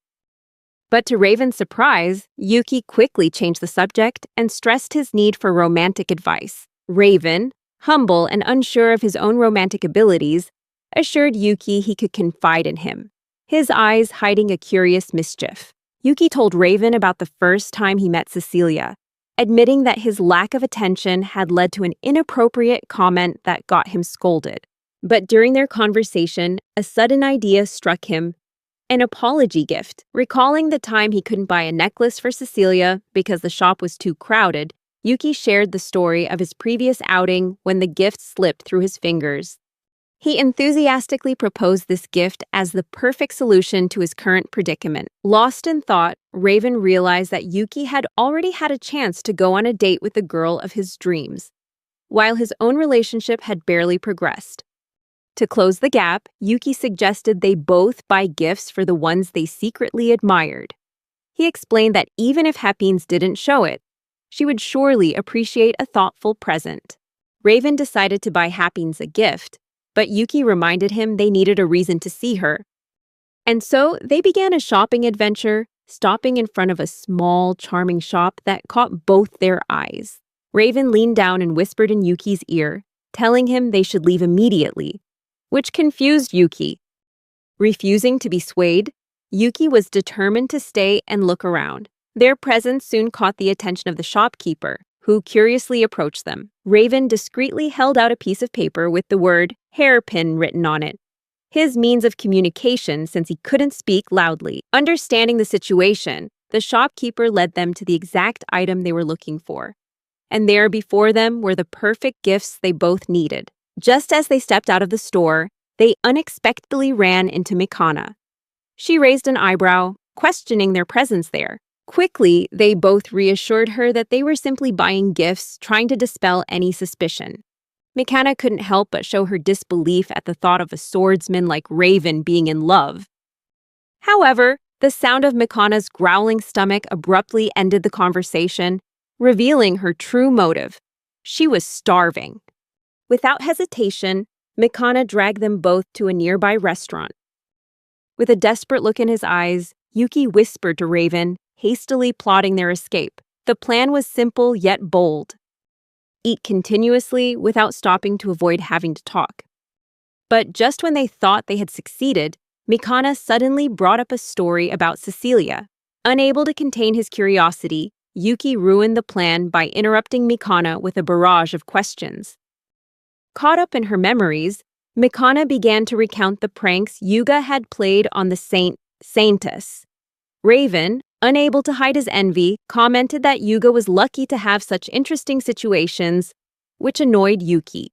But to Raven's surprise, Yuki quickly changed the subject and stressed his need for romantic advice. Raven, humble and unsure of his own romantic abilities, assured Yuki he could confide in him, his eyes hiding a curious mischief. Yuki told Raven about the first time he met Cecilia, admitting that his lack of attention had led to an inappropriate comment that got him scolded. But during their conversation, a sudden idea struck him: an apology gift. Recalling the time he couldn't buy a necklace for Cecilia because the shop was too crowded, Yuki shared the story of his previous outing when the gift slipped through his fingers. He enthusiastically proposed this gift as the perfect solution to his current predicament. Lost in thought, Raven realized that Yuki had already had a chance to go on a date with the girl of his dreams, while his own relationship had barely progressed. To close the gap, Yuki suggested they both buy gifts for the ones they secretly admired. He explained that even if Happines didn't show it, she would surely appreciate a thoughtful present. Raven decided to buy Happines a gift, but Yuki reminded him they needed a reason to see her. And so they began a shopping adventure, stopping in front of a small, charming shop that caught both their eyes. Raven leaned down and whispered in Yuki's ear, telling him they should leave immediately, which confused Yuki. Refusing to be swayed, Yuki was determined to stay and look around. Their presence soon caught the attention of the shopkeeper, who curiously approached them. Raven discreetly held out a piece of paper with the word hairpin written on it, his means of communication since he couldn't speak loudly. Understanding the situation, the shopkeeper led them to the exact item they were looking for. And there before them were the perfect gifts they both needed. Just as they stepped out of the store, they unexpectedly ran into Mikana. She raised an eyebrow, questioning their presence there. Quickly, they both reassured her that they were simply buying gifts, trying to dispel any suspicion. Mikana couldn't help but show her disbelief at the thought of a swordsman like Raven being in love. However, the sound of Mikana's growling stomach abruptly ended the conversation, revealing her true motive. She was starving. Without hesitation, Mikana dragged them both to a nearby restaurant. With a desperate look in his eyes, Yuki whispered to Raven, hastily plotting their escape. The plan was simple yet bold. Eat continuously without stopping to avoid having to talk. But just when they thought they had succeeded, Mikana suddenly brought up a story about Cecilia. Unable to contain his curiosity, Yuki ruined the plan by interrupting Mikana with a barrage of questions. Caught up in her memories, Mikana began to recount the pranks Yuga had played on the Saintess. Raven, unable to hide his envy, commented that Yuga was lucky to have such interesting situations, which annoyed Yuki.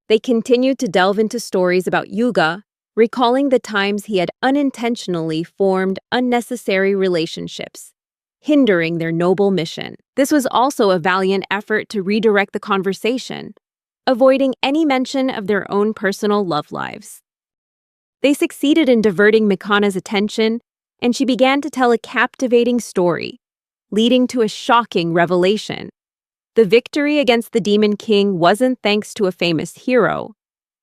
They continued to delve into stories about Yuga, recalling the times he had unintentionally formed unnecessary relationships, hindering their noble mission. This was also a valiant effort to redirect the conversation, avoiding any mention of their own personal love lives. They succeeded in diverting Mikana's attention, and she began to tell a captivating story, leading to a shocking revelation. The victory against the Demon King wasn't thanks to a famous hero,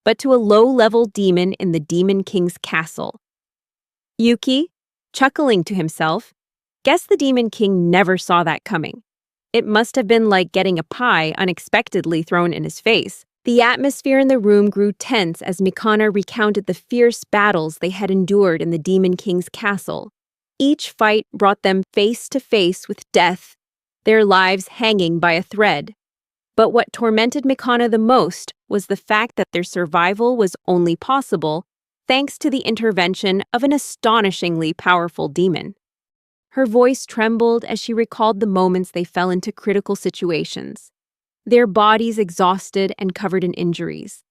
but to a low-level demon in the Demon King's castle. Yuki, chuckling to himself, guessed the Demon King never saw that coming. It must have been like getting a pie unexpectedly thrown in his face. The atmosphere in the room grew tense as Mikana recounted the fierce battles they had endured in the Demon King's castle. Each fight brought them face to face with death, their lives hanging by a thread. But what tormented Mikana the most was the fact that their survival was only possible thanks to the intervention of an astonishingly powerful demon. Her voice trembled as she recalled the moments they fell into critical situations, their bodies exhausted and covered in injuries.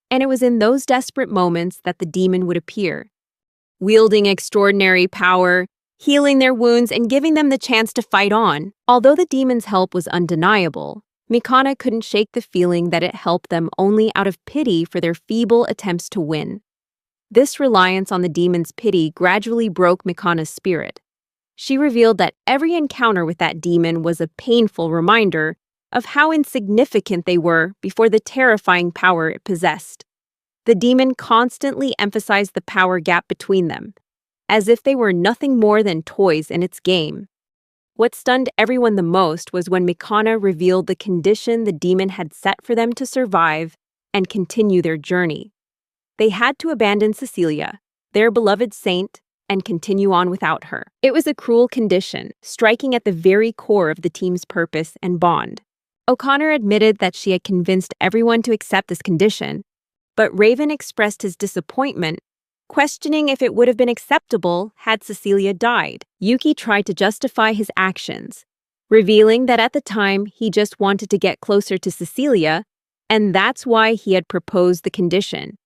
And it was in those desperate moments that the demon would appear, wielding extraordinary power, healing their wounds and giving them the chance to fight on. Although the demon's help was undeniable, Mikana couldn't shake the feeling that it helped them only out of pity for their feeble attempts to win. This reliance on the demon's pity gradually broke Mikana's spirit. She revealed that every encounter with that demon was a painful reminder of how insignificant they were before the terrifying power it possessed. The demon constantly emphasized the power gap between them, as if they were nothing more than toys in its game. What stunned everyone the most was when Mikana revealed the condition the demon had set for them to survive and continue their journey. They had to abandon Cecilia, their beloved saint, and continue on without her. It was a cruel condition, striking at the very core of the team's purpose and bond. O'Connor admitted that she had convinced everyone to accept this condition, but Raven expressed his disappointment, questioning if it would have been acceptable had Cecilia died. Yuki tried to justify his actions, revealing that at the time he just wanted to get closer to Cecilia, and that's why he had proposed the condition.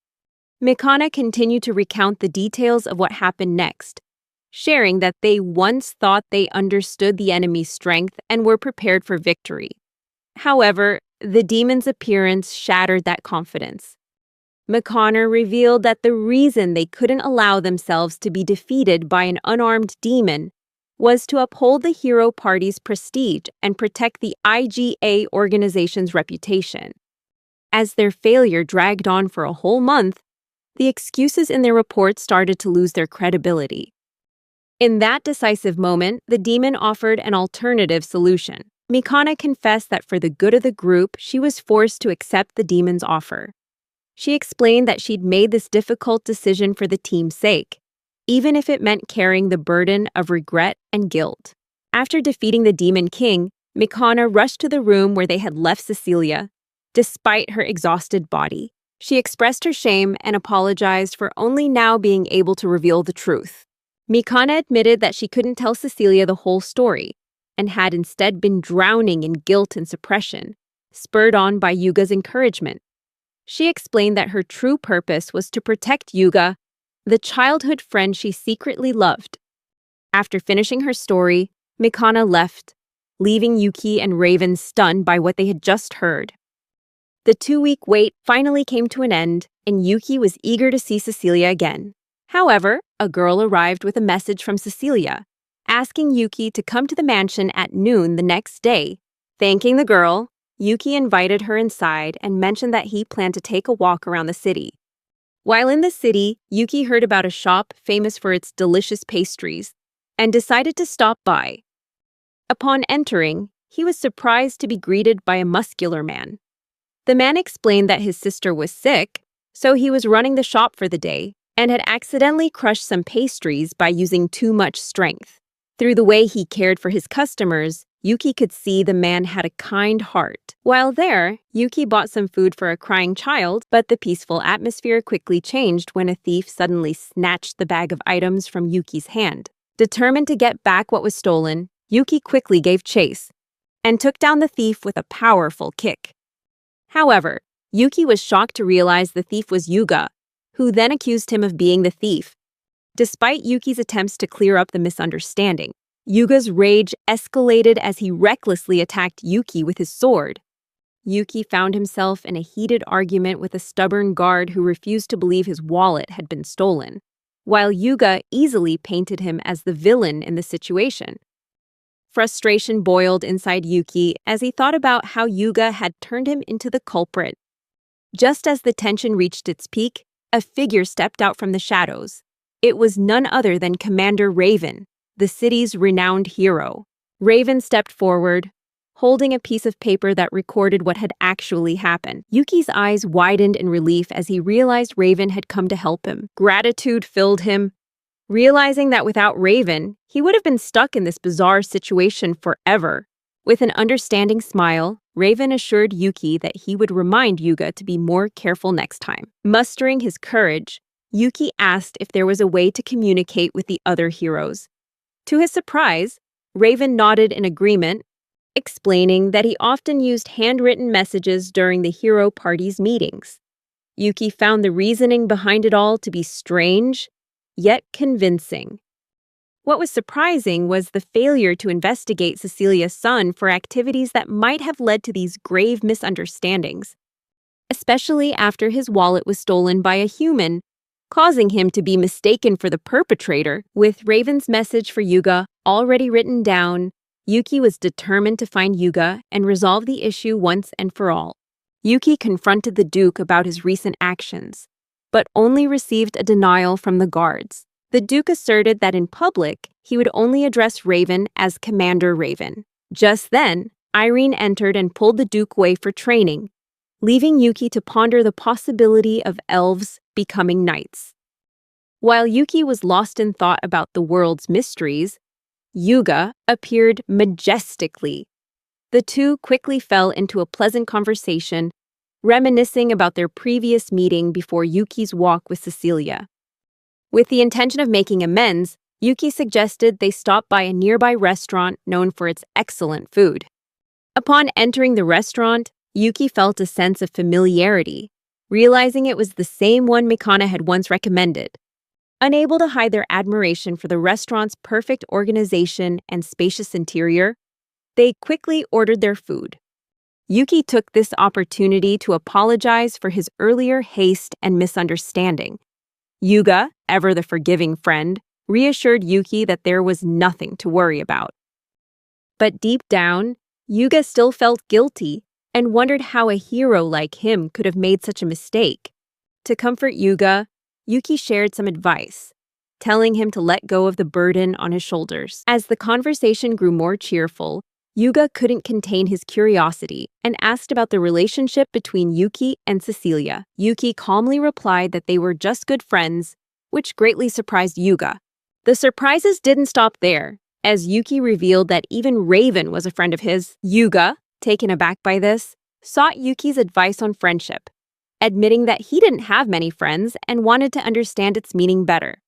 Mikana continued to recount the details of what happened next, sharing that they once thought they understood the enemy's strength and were prepared for victory. However, the demon's appearance shattered that confidence. Mikana revealed that the reason they couldn't allow themselves to be defeated by an unarmed demon was to uphold the hero party's prestige and protect the IGA organization's reputation. As their failure dragged on for a whole month, the excuses in their report started to lose their credibility. In that decisive moment, the demon offered an alternative solution. Mikana confessed that for the good of the group, she was forced to accept the demon's offer. She explained that she'd made this difficult decision for the team's sake, even if it meant carrying the burden of regret and guilt. After defeating the Demon King, Mikana rushed to the room where they had left Cecilia, despite her exhausted body. She expressed her shame and apologized for only now being able to reveal the truth. Mikana admitted that she couldn't tell Cecilia the whole story and had instead been drowning in guilt and suppression, spurred on by Yuga's encouragement. She explained that her true purpose was to protect Yuga, the childhood friend she secretly loved. After finishing her story, Mikana left, leaving Yuki and Raven stunned by what they had just heard. The 2-week wait finally came to an end, and Yuki was eager to see Cecilia again. However, a girl arrived with a message from Cecilia, asking Yuki to come to the mansion at noon the next day. Thanking the girl, Yuki invited her inside and mentioned that he planned to take a walk around the city. While in the city, Yuki heard about a shop famous for its delicious pastries and decided to stop by. Upon entering, he was surprised to be greeted by a muscular man. The man explained that his sister was sick, so he was running the shop for the day and had accidentally crushed some pastries by using too much strength. Through the way he cared for his customers, Yuki could see the man had a kind heart. While there, Yuki bought some food for a crying child, but the peaceful atmosphere quickly changed when a thief suddenly snatched the bag of items from Yuki's hand. Determined to get back what was stolen, Yuki quickly gave chase and took down the thief with a powerful kick. However, Yuki was shocked to realize the thief was Yuga, who then accused him of being the thief. Despite Yuki's attempts to clear up the misunderstanding, Yuga's rage escalated as he recklessly attacked Yuki with his sword. Yuki found himself in a heated argument with a stubborn guard who refused to believe his wallet had been stolen, while Yuga easily painted him as the villain in the situation. Frustration boiled inside Yuki as he thought about how Yuga had turned him into the culprit. Just as the tension reached its peak, a figure stepped out from the shadows. It was none other than Commander Raven, the city's renowned hero. Raven stepped forward, holding a piece of paper that recorded what had actually happened. Yuki's eyes widened in relief as he realized Raven had come to help him. Gratitude filled him, realizing that without Raven, he would have been stuck in this bizarre situation forever. With an understanding smile, Raven assured Yuki that he would remind Yuga to be more careful next time. Mustering his courage, Yuki asked if there was a way to communicate with the other heroes. To his surprise, Raven nodded in agreement, explaining that he often used handwritten messages during the hero party's meetings. Yuki found the reasoning behind it all to be strange, yet convincing. What was surprising was the failure to investigate Cecilia's son for activities that might have led to these grave misunderstandings, especially after his wallet was stolen by a human, causing him to be mistaken for the perpetrator. With Raven's message for Yuga already written down, Yuki was determined to find Yuga and resolve the issue once and for all. Yuki confronted the Duke about his recent actions, but only received a denial from the guards. The Duke asserted that in public, he would only address Raven as Commander Raven. Just then, Irene entered and pulled the Duke away for training, leaving Yuki to ponder the possibility of elves becoming knights. While Yuki was lost in thought about the world's mysteries, Yuga appeared majestically. The two quickly fell into a pleasant conversation, reminiscing about their previous meeting before Yuki's walk with Cecilia. With the intention of making amends, Yuki suggested they stop by a nearby restaurant known for its excellent food. Upon entering the restaurant, Yuki felt a sense of familiarity, realizing it was the same one Mikana had once recommended. Unable to hide their admiration for the restaurant's perfect organization and spacious interior, they quickly ordered their food. Yuki took this opportunity to apologize for his earlier haste and misunderstanding. Yuga, ever the forgiving friend, reassured Yuki that there was nothing to worry about. But deep down, Yuga still felt guilty and wondered how a hero like him could have made such a mistake. To comfort Yuga, Yuki shared some advice, telling him to let go of the burden on his shoulders. As the conversation grew more cheerful, Yuga couldn't contain his curiosity and asked about the relationship between Yuki and Cecilia. Yuki calmly replied that they were just good friends, which greatly surprised Yuga. The surprises didn't stop there, as Yuki revealed that even Raven was a friend of his. Yuga, taken aback by this, sought Yuki's advice on friendship, admitting that he didn't have many friends and wanted to understand its meaning better.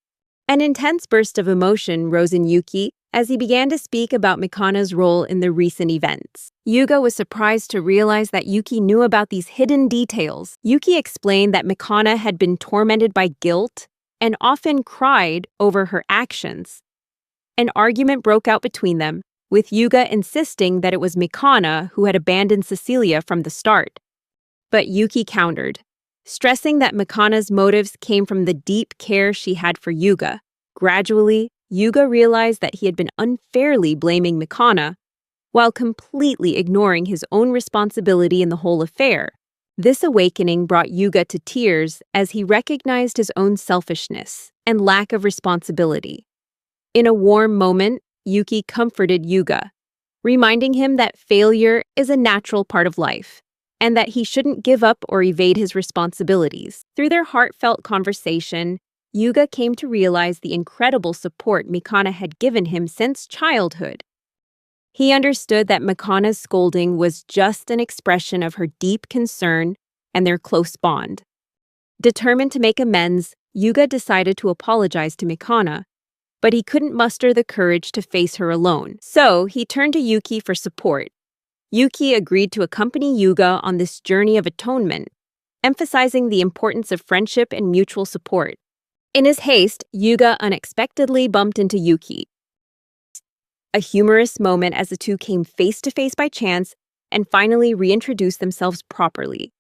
An intense burst of emotion rose in Yuki as he began to speak about Mikana's role in the recent events. Yuga was surprised to realize that Yuki knew about these hidden details. Yuki explained that Mikana had been tormented by guilt and often cried over her actions. An argument broke out between them, with Yuga insisting that it was Mikana who had abandoned Cecilia from the start. But Yuki countered, stressing that Mikana's motives came from the deep care she had for Yuga. Gradually, Yuga realized that he had been unfairly blaming Mikana, while completely ignoring his own responsibility in the whole affair. This awakening brought Yuga to tears as he recognized his own selfishness and lack of responsibility. In a warm moment, Yuki comforted Yuga, reminding him that failure is a natural part of life, and that he shouldn't give up or evade his responsibilities. Through their heartfelt conversation, Yuga came to realize the incredible support Mikana had given him since childhood. He understood that Mikana's scolding was just an expression of her deep concern and their close bond. Determined to make amends, Yuga decided to apologize to Mikana, but he couldn't muster the courage to face her alone. So he turned to Yuki for support. Yuki agreed to accompany Yuga on this journey of atonement, emphasizing the importance of friendship and mutual support. In his haste, Yuga unexpectedly bumped into Yuki. A humorous moment as the two came face to face by chance and finally reintroduced themselves properly.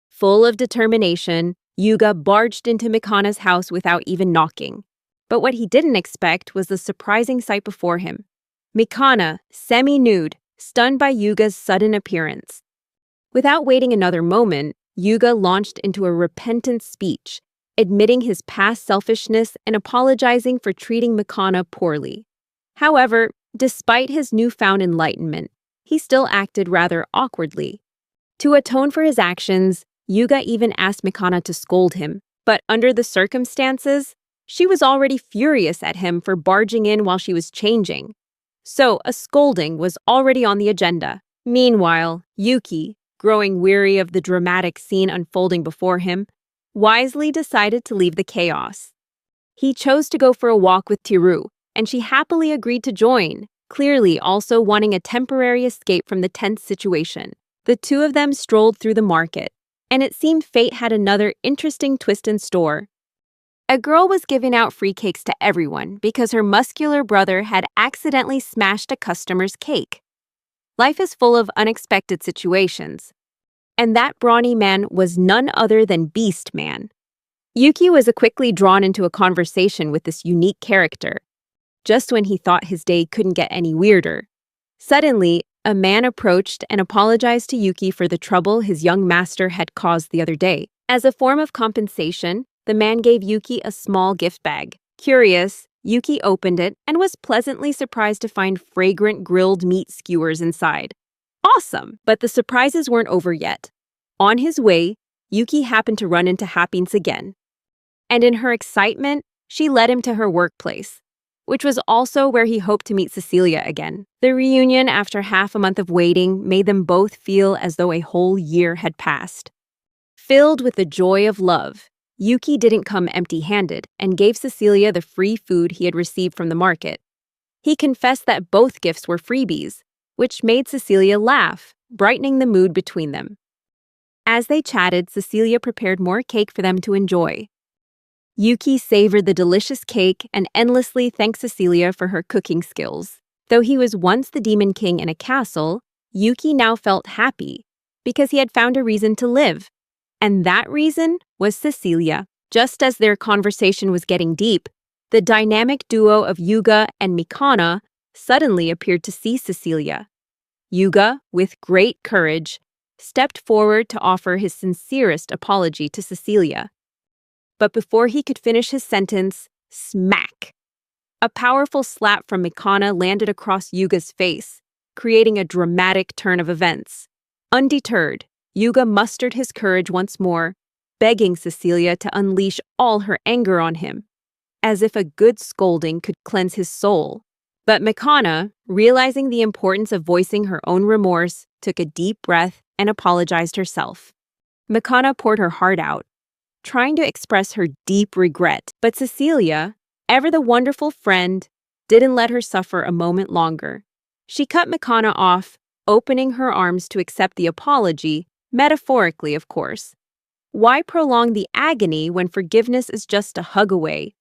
Full of determination, Yuga barged into Mikana's house without even knocking. But what he didn't expect was the surprising sight before him. Mikana, semi-nude, stunned by Yuga's sudden appearance. Without waiting another moment, Yuga launched into a repentant speech, admitting his past selfishness and apologizing for treating Mikana poorly. However, despite his newfound enlightenment, he still acted rather awkwardly. To atone for his actions, Yuga even asked Mikana to scold him, but under the circumstances, she was already furious at him for barging in while she was changing. So a scolding was already on the agenda. Meanwhile, Yuki, growing weary of the dramatic scene unfolding before him, wisely decided to leave the chaos. He chose to go for a walk with Tiru, and she happily agreed to join, clearly also wanting a temporary escape from the tense situation. The two of them strolled through the market, and it seemed fate had another interesting twist in store. A girl was giving out free cakes to everyone because her muscular brother had accidentally smashed a customer's cake. Life is full of unexpected situations, and that brawny man was none other than Beast Man. Yuki was quickly drawn into a conversation with this unique character, just when he thought his day couldn't get any weirder. Suddenly, a man approached and apologized to Yuki for the trouble his young master had caused the other day. As a form of compensation, the man gave Yuki a small gift bag. Curious, Yuki opened it and was pleasantly surprised to find fragrant grilled meat skewers inside. Awesome! But the surprises weren't over yet. On his way, Yuki happened to run into Happiness again. And in her excitement, she led him to her workplace, which was also where he hoped to meet Cecilia again. The reunion, after half a month of waiting, made them both feel as though a whole year had passed. Filled with the joy of love, Yuki didn't come empty-handed and gave Cecilia the free food he had received from the market. He confessed that both gifts were freebies, which made Cecilia laugh, brightening the mood between them. As they chatted, Cecilia prepared more cake for them to enjoy. Yuki savored the delicious cake and endlessly thanked Cecilia for her cooking skills. Though he was once the Demon King in a castle, Yuki now felt happy because he had found a reason to live. And that reason was Cecilia. Just as their conversation was getting deep, the dynamic duo of Yuga and Mikana suddenly appeared to see Cecilia. Yuga, with great courage, stepped forward to offer his sincerest apology to Cecilia. But before he could finish his sentence, smack! A powerful slap from Mikana landed across Yuga's face, creating a dramatic turn of events. Undeterred, Yuga mustered his courage once more, begging Cecilia to unleash all her anger on him, as if a good scolding could cleanse his soul. But Mikana, realizing the importance of voicing her own remorse, took a deep breath and apologized herself. Mikana poured her heart out, trying to express her deep regret, but Cecilia, ever the wonderful friend, didn't let her suffer a moment longer. She cut Mikana off, opening her arms to accept the apology, metaphorically, of course. Why prolong the agony when forgiveness is just a hug away?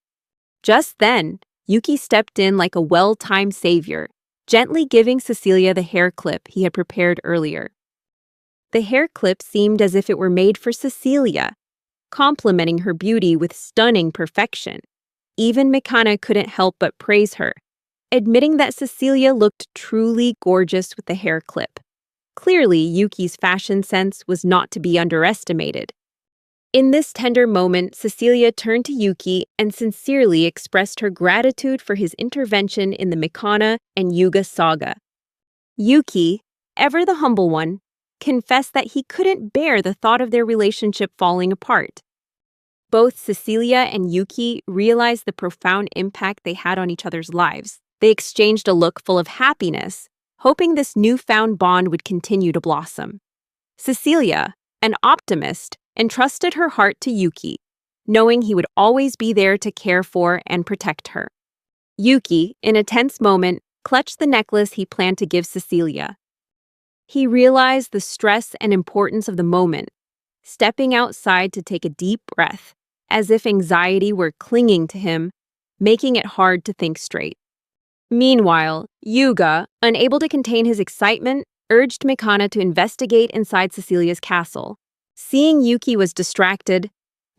Just then, Yuki stepped in like a well-timed savior, gently giving Cecilia the hair clip he had prepared earlier. The hair clip seemed as if it were made for Cecilia, complementing her beauty with stunning perfection. Even Mikana couldn't help but praise her, admitting that Cecilia looked truly gorgeous with the hair clip. Clearly, Yuki's fashion sense was not to be underestimated. In this tender moment, Cecilia turned to Yuki and sincerely expressed her gratitude for his intervention in the Mikana and Yuga saga. Yuki, ever the humble one, confessed that he couldn't bear the thought of their relationship falling apart. Both Cecilia and Yuki realized the profound impact they had on each other's lives. They exchanged a look full of happiness, hoping this newfound bond would continue to blossom. Cecilia, an optimist, entrusted her heart to Yuki, knowing he would always be there to care for and protect her. Yuki, in a tense moment, clutched the necklace he planned to give Cecilia. He realized the stress and importance of the moment, stepping outside to take a deep breath, as if anxiety were clinging to him, making it hard to think straight. Meanwhile, Yuga, unable to contain his excitement, urged Mikana to investigate inside Cecilia's castle. Seeing Yuki was distracted,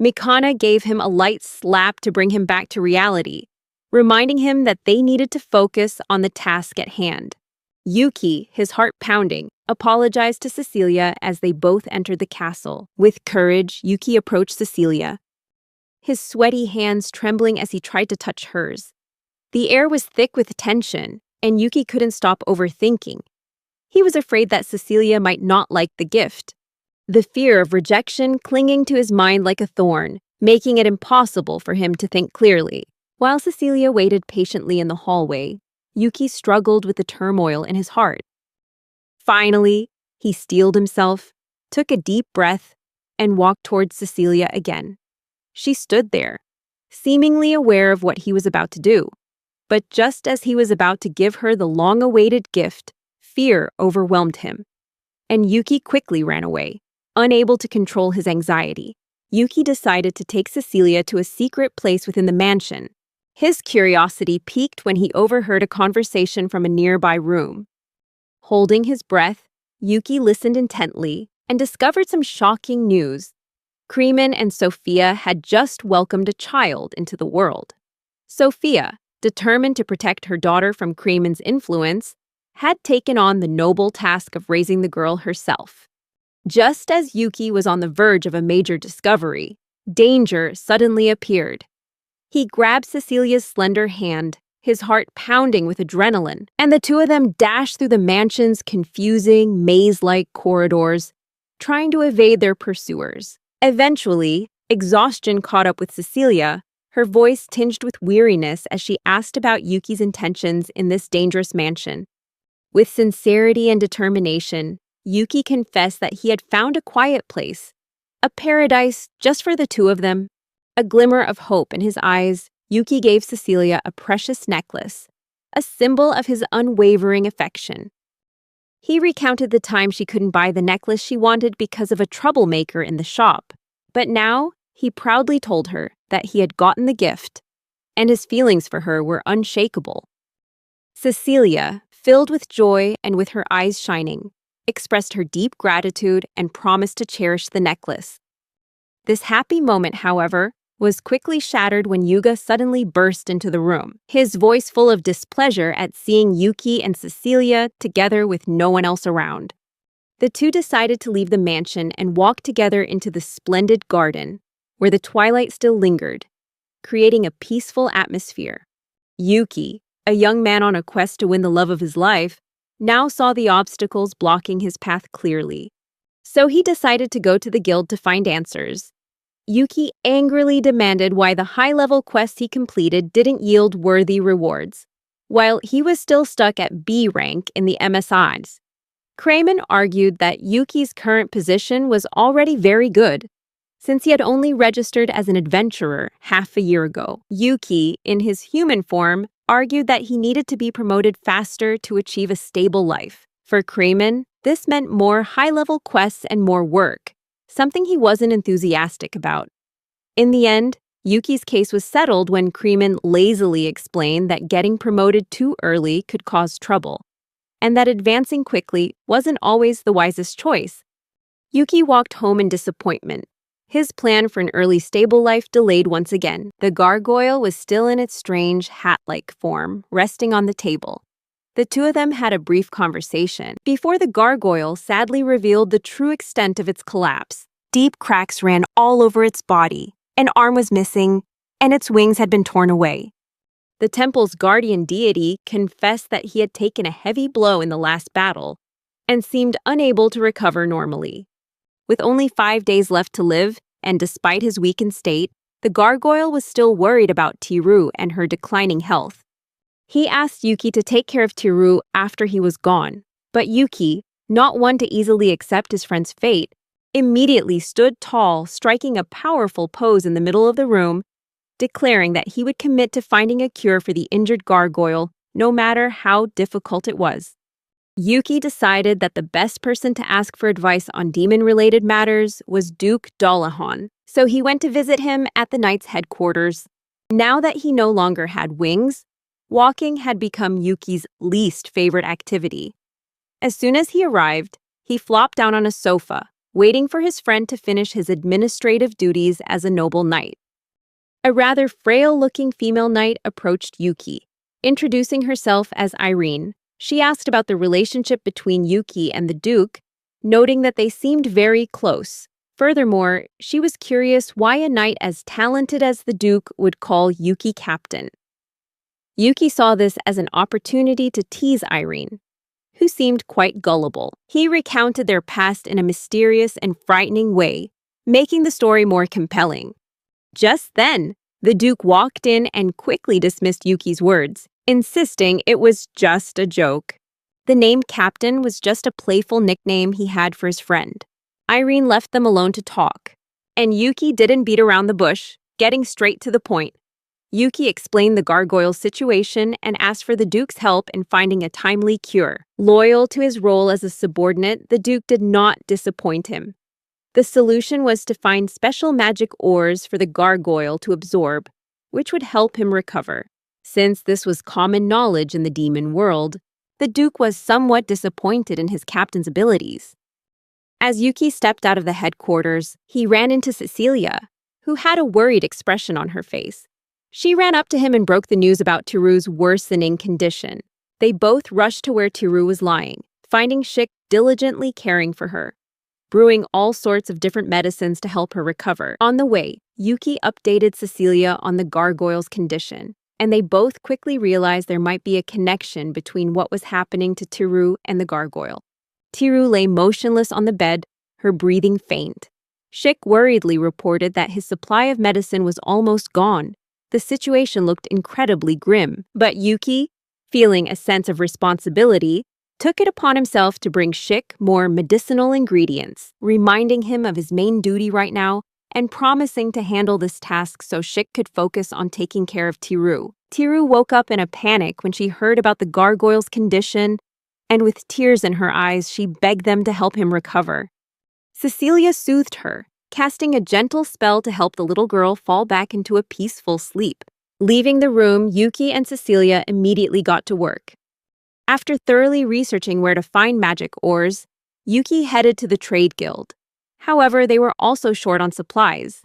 Mikana gave him a light slap to bring him back to reality, reminding him that they needed to focus on the task at hand. Yuki, his heart pounding, apologized to Cecilia as they both entered the castle. With courage, Yuki approached Cecilia, his sweaty hands trembling as he tried to touch hers. The air was thick with tension, and Yuki couldn't stop overthinking. He was afraid that Cecilia might not like the gift, the fear of rejection clinging to his mind like a thorn, making it impossible for him to think clearly. While Cecilia waited patiently in the hallway, Yuki struggled with the turmoil in his heart. Finally, he steeled himself, took a deep breath, and walked towards Cecilia again. She stood there, seemingly aware of what he was about to do. But just as he was about to give her the long-awaited gift, fear overwhelmed him, and Yuki quickly ran away, unable to control his anxiety. Yuki decided to take Cecilia to a secret place within the mansion. His curiosity piqued when he overheard a conversation from a nearby room. Holding his breath, Yuki listened intently and discovered some shocking news. Creeman and Sophia had just welcomed a child into the world. Sophia, determined to protect her daughter from Creeman's influence, had taken on the noble task of raising the girl herself. Just as Yuki was on the verge of a major discovery, danger suddenly appeared. He grabbed Cecilia's slender hand, his heart pounding with adrenaline, and the two of them dashed through the mansion's confusing, maze-like corridors, trying to evade their pursuers. Eventually, exhaustion caught up with Cecilia, her voice tinged with weariness as she asked about Yuki's intentions in this dangerous mansion. With sincerity and determination, Yuki confessed that he had found a quiet place, a paradise just for the two of them. A glimmer of hope in his eyes, Yuki gave Cecilia a precious necklace, a symbol of his unwavering affection. He recounted the time she couldn't buy the necklace she wanted because of a troublemaker in the shop, but now he proudly told her that he had gotten the gift, and his feelings for her were unshakable. Cecilia, filled with joy and with her eyes shining, expressed her deep gratitude and promised to cherish the necklace. This happy moment, however, was quickly shattered when Yuga suddenly burst into the room, his voice full of displeasure at seeing Yuki and Cecilia together with no one else around. The two decided to leave the mansion and walk together into the splendid garden, where the twilight still lingered, creating a peaceful atmosphere. Yuki, a young man on a quest to win the love of his life, now saw the obstacles blocking his path clearly. So he decided to go to the guild to find answers. Yuki angrily demanded why the high-level quests he completed didn't yield worthy rewards, while he was still stuck at B rank in the MSIs. Kramen argued that Yuki's current position was already very good, since he had only registered as an adventurer half a year ago. Yuki, in his human form, argued that he needed to be promoted faster to achieve a stable life. For Kramen, this meant more high-level quests and more work, something he wasn't enthusiastic about. In the end, Yuki's case was settled when Kramen lazily explained that getting promoted too early could cause trouble, and that advancing quickly wasn't always the wisest choice. Yuki walked home in disappointment. His plan for an early stable life delayed once again. The gargoyle was still in its strange hat-like form, resting on the table. The two of them had a brief conversation before the gargoyle sadly revealed the true extent of its collapse. Deep cracks ran all over its body, an arm was missing, and its wings had been torn away. The temple's guardian deity confessed that he had taken a heavy blow in the last battle and seemed unable to recover normally. With only 5 days left to live, and despite his weakened state, the gargoyle was still worried about Tiru and her declining health. He asked Yuki to take care of Tiru after he was gone, but Yuki, not one to easily accept his friend's fate, immediately stood tall, striking a powerful pose in the middle of the room, declaring that he would commit to finding a cure for the injured gargoyle, no matter how difficult it was. Yuki decided that the best person to ask for advice on demon-related matters was Duke Dolahan, so he went to visit him at the knight's headquarters. Now that he no longer had wings, walking had become Yuki's least favorite activity. As soon as he arrived, he flopped down on a sofa, waiting for his friend to finish his administrative duties as a noble knight. A rather frail-looking female knight approached Yuki. Introducing herself as Irene, she asked about the relationship between Yuki and the Duke, noting that they seemed very close. Furthermore, she was curious why a knight as talented as the Duke would call Yuki captain. Yuki saw this as an opportunity to tease Irene, who seemed quite gullible. He recounted their past in a mysterious and frightening way, making the story more compelling. Just then, the Duke walked in and quickly dismissed Yuki's words, insisting it was just a joke. The name Captain was just a playful nickname he had for his friend. Irene left them alone to talk, and Yuki didn't beat around the bush, getting straight to the point. Yuki explained the gargoyle's situation and asked for the Duke's help in finding a timely cure. Loyal to his role as a subordinate, the Duke did not disappoint him. The solution was to find special magic ores for the gargoyle to absorb, which would help him recover. Since this was common knowledge in the demon world, the Duke was somewhat disappointed in his captain's abilities. As Yuki stepped out of the headquarters, he ran into Cecilia, who had a worried expression on her face. She ran up to him and broke the news about Tiru's worsening condition. They both rushed to where Tiru was lying, finding Shik diligently caring for her. brewing all sorts of different medicines to help her recover. On the way, Yuki updated Cecilia on the gargoyle's condition, and they both quickly realized there might be a connection between what was happening to Tiru and the gargoyle. Tiru lay motionless on the bed, her breathing faint. Shik worriedly reported that his supply of medicine was almost gone. The situation looked incredibly grim, but Yuki, feeling a sense of responsibility, took it upon himself to bring Shik more medicinal ingredients, reminding him of his main duty right now and promising to handle this task so Shik could focus on taking care of Tiru. Tiru woke up in a panic when she heard about the gargoyle's condition, and with tears in her eyes, she begged them to help him recover. Cecilia soothed her, casting a gentle spell to help the little girl fall back into a peaceful sleep. Leaving the room, Yuki and Cecilia immediately got to work. After thoroughly researching where to find magic ores, Yuki headed to the trade guild. However, they were also short on supplies.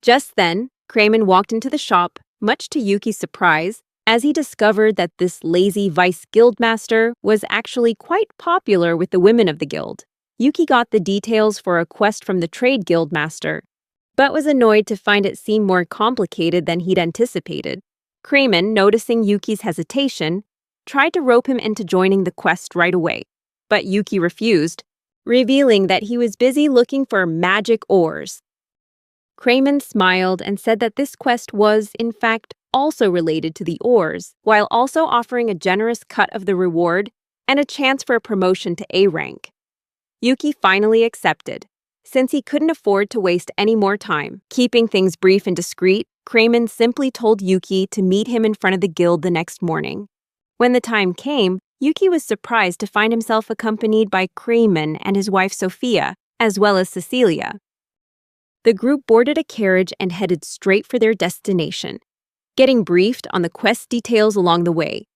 Just then, Kramen walked into the shop, much to Yuki's surprise, as he discovered that this lazy vice guildmaster was actually quite popular with the women of the guild. Yuki got the details for a quest from the trade guildmaster, but was annoyed to find it seem more complicated than he'd anticipated. Kramen, noticing Yuki's hesitation, tried to rope him into joining the quest right away, but Yuki refused, revealing that he was busy looking for magic ores. Kramen smiled and said that this quest was, in fact, also related to the ores, while also offering a generous cut of the reward and a chance for a promotion to A rank. Yuki finally accepted, since he couldn't afford to waste any more time. Keeping things brief and discreet, Kramen simply told Yuki to meet him in front of the guild the next morning. When the time came, Yuki was surprised to find himself accompanied by Kramen and his wife Sophia, as well as Cecilia. The group boarded a carriage and headed straight for their destination, getting briefed on the quest details along the way.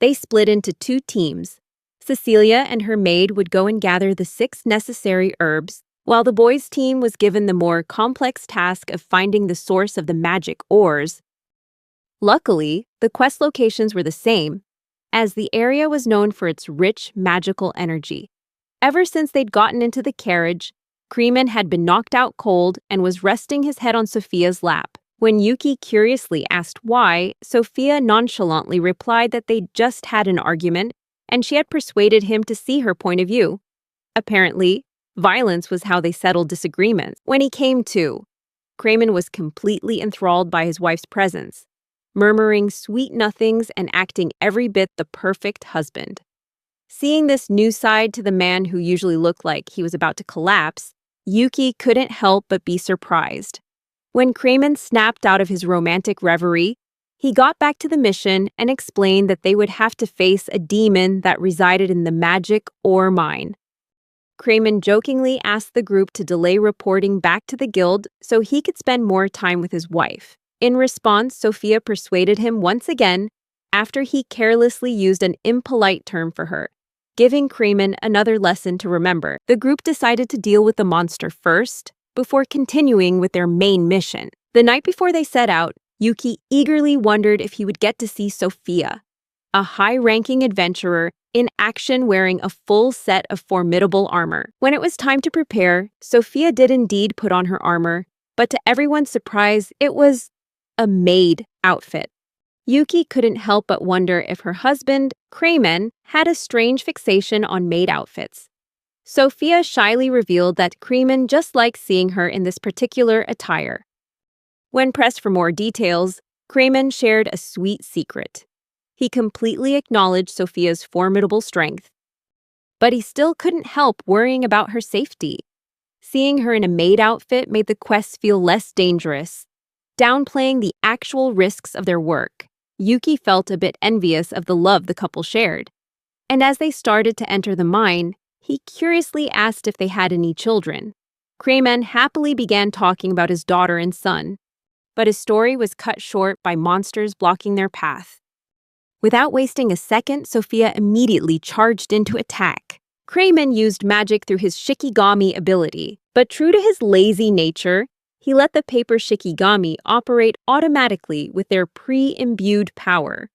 They split into 2 teams. Cecilia and her maid would go and gather the 6 necessary herbs, while the boys' team was given the more complex task of finding the source of the magic ores. Luckily, the quest locations were the same, as the area was known for its rich magical energy. Ever since they'd gotten into the carriage, Kramen had been knocked out cold and was resting his head on Sophia's lap. When Yuki curiously asked why, Sophia nonchalantly replied that they'd just had an argument and she had persuaded him to see her point of view. Apparently, violence was how they settled disagreements. When he came to, Kramen was completely enthralled by his wife's presence, murmuring sweet nothings and acting every bit the perfect husband. Seeing this new side to the man who usually looked like he was about to collapse, Yuki couldn't help but be surprised. When Kramen snapped out of his romantic reverie, he got back to the mission and explained that they would have to face a demon that resided in the magic ore mine. Kramen jokingly asked the group to delay reporting back to the guild so he could spend more time with his wife. In response, Sophia persuaded him once again after he carelessly used an impolite term for her, giving Kramen another lesson to remember. The group decided to deal with the monster first, before continuing with their main mission. The night before they set out, Yuki eagerly wondered if he would get to see Sophia, a high-ranking adventurer in action wearing a full set of formidable armor. When it was time to prepare, Sophia did indeed put on her armor, but to everyone's surprise, it was a maid outfit. Yuki couldn't help but wonder if her husband, Kramen, had a strange fixation on maid outfits. Sophia shyly revealed that Kramen just liked seeing her in this particular attire. When pressed for more details, Kramen shared a sweet secret. He completely acknowledged Sophia's formidable strength, but he still couldn't help worrying about her safety. Seeing her in a maid outfit made the quest feel less dangerous, downplaying the actual risks of their work. Yuki felt a bit envious of the love the couple shared, and as they started to enter the mine, he curiously asked if they had any children. Kramen happily began talking about his daughter and son, but his story was cut short by monsters blocking their path. Without wasting a second, Sophia immediately charged into attack. Kramen used magic through his Shikigami ability, but true to his lazy nature, he let the paper Shikigami operate automatically with their pre-imbued power.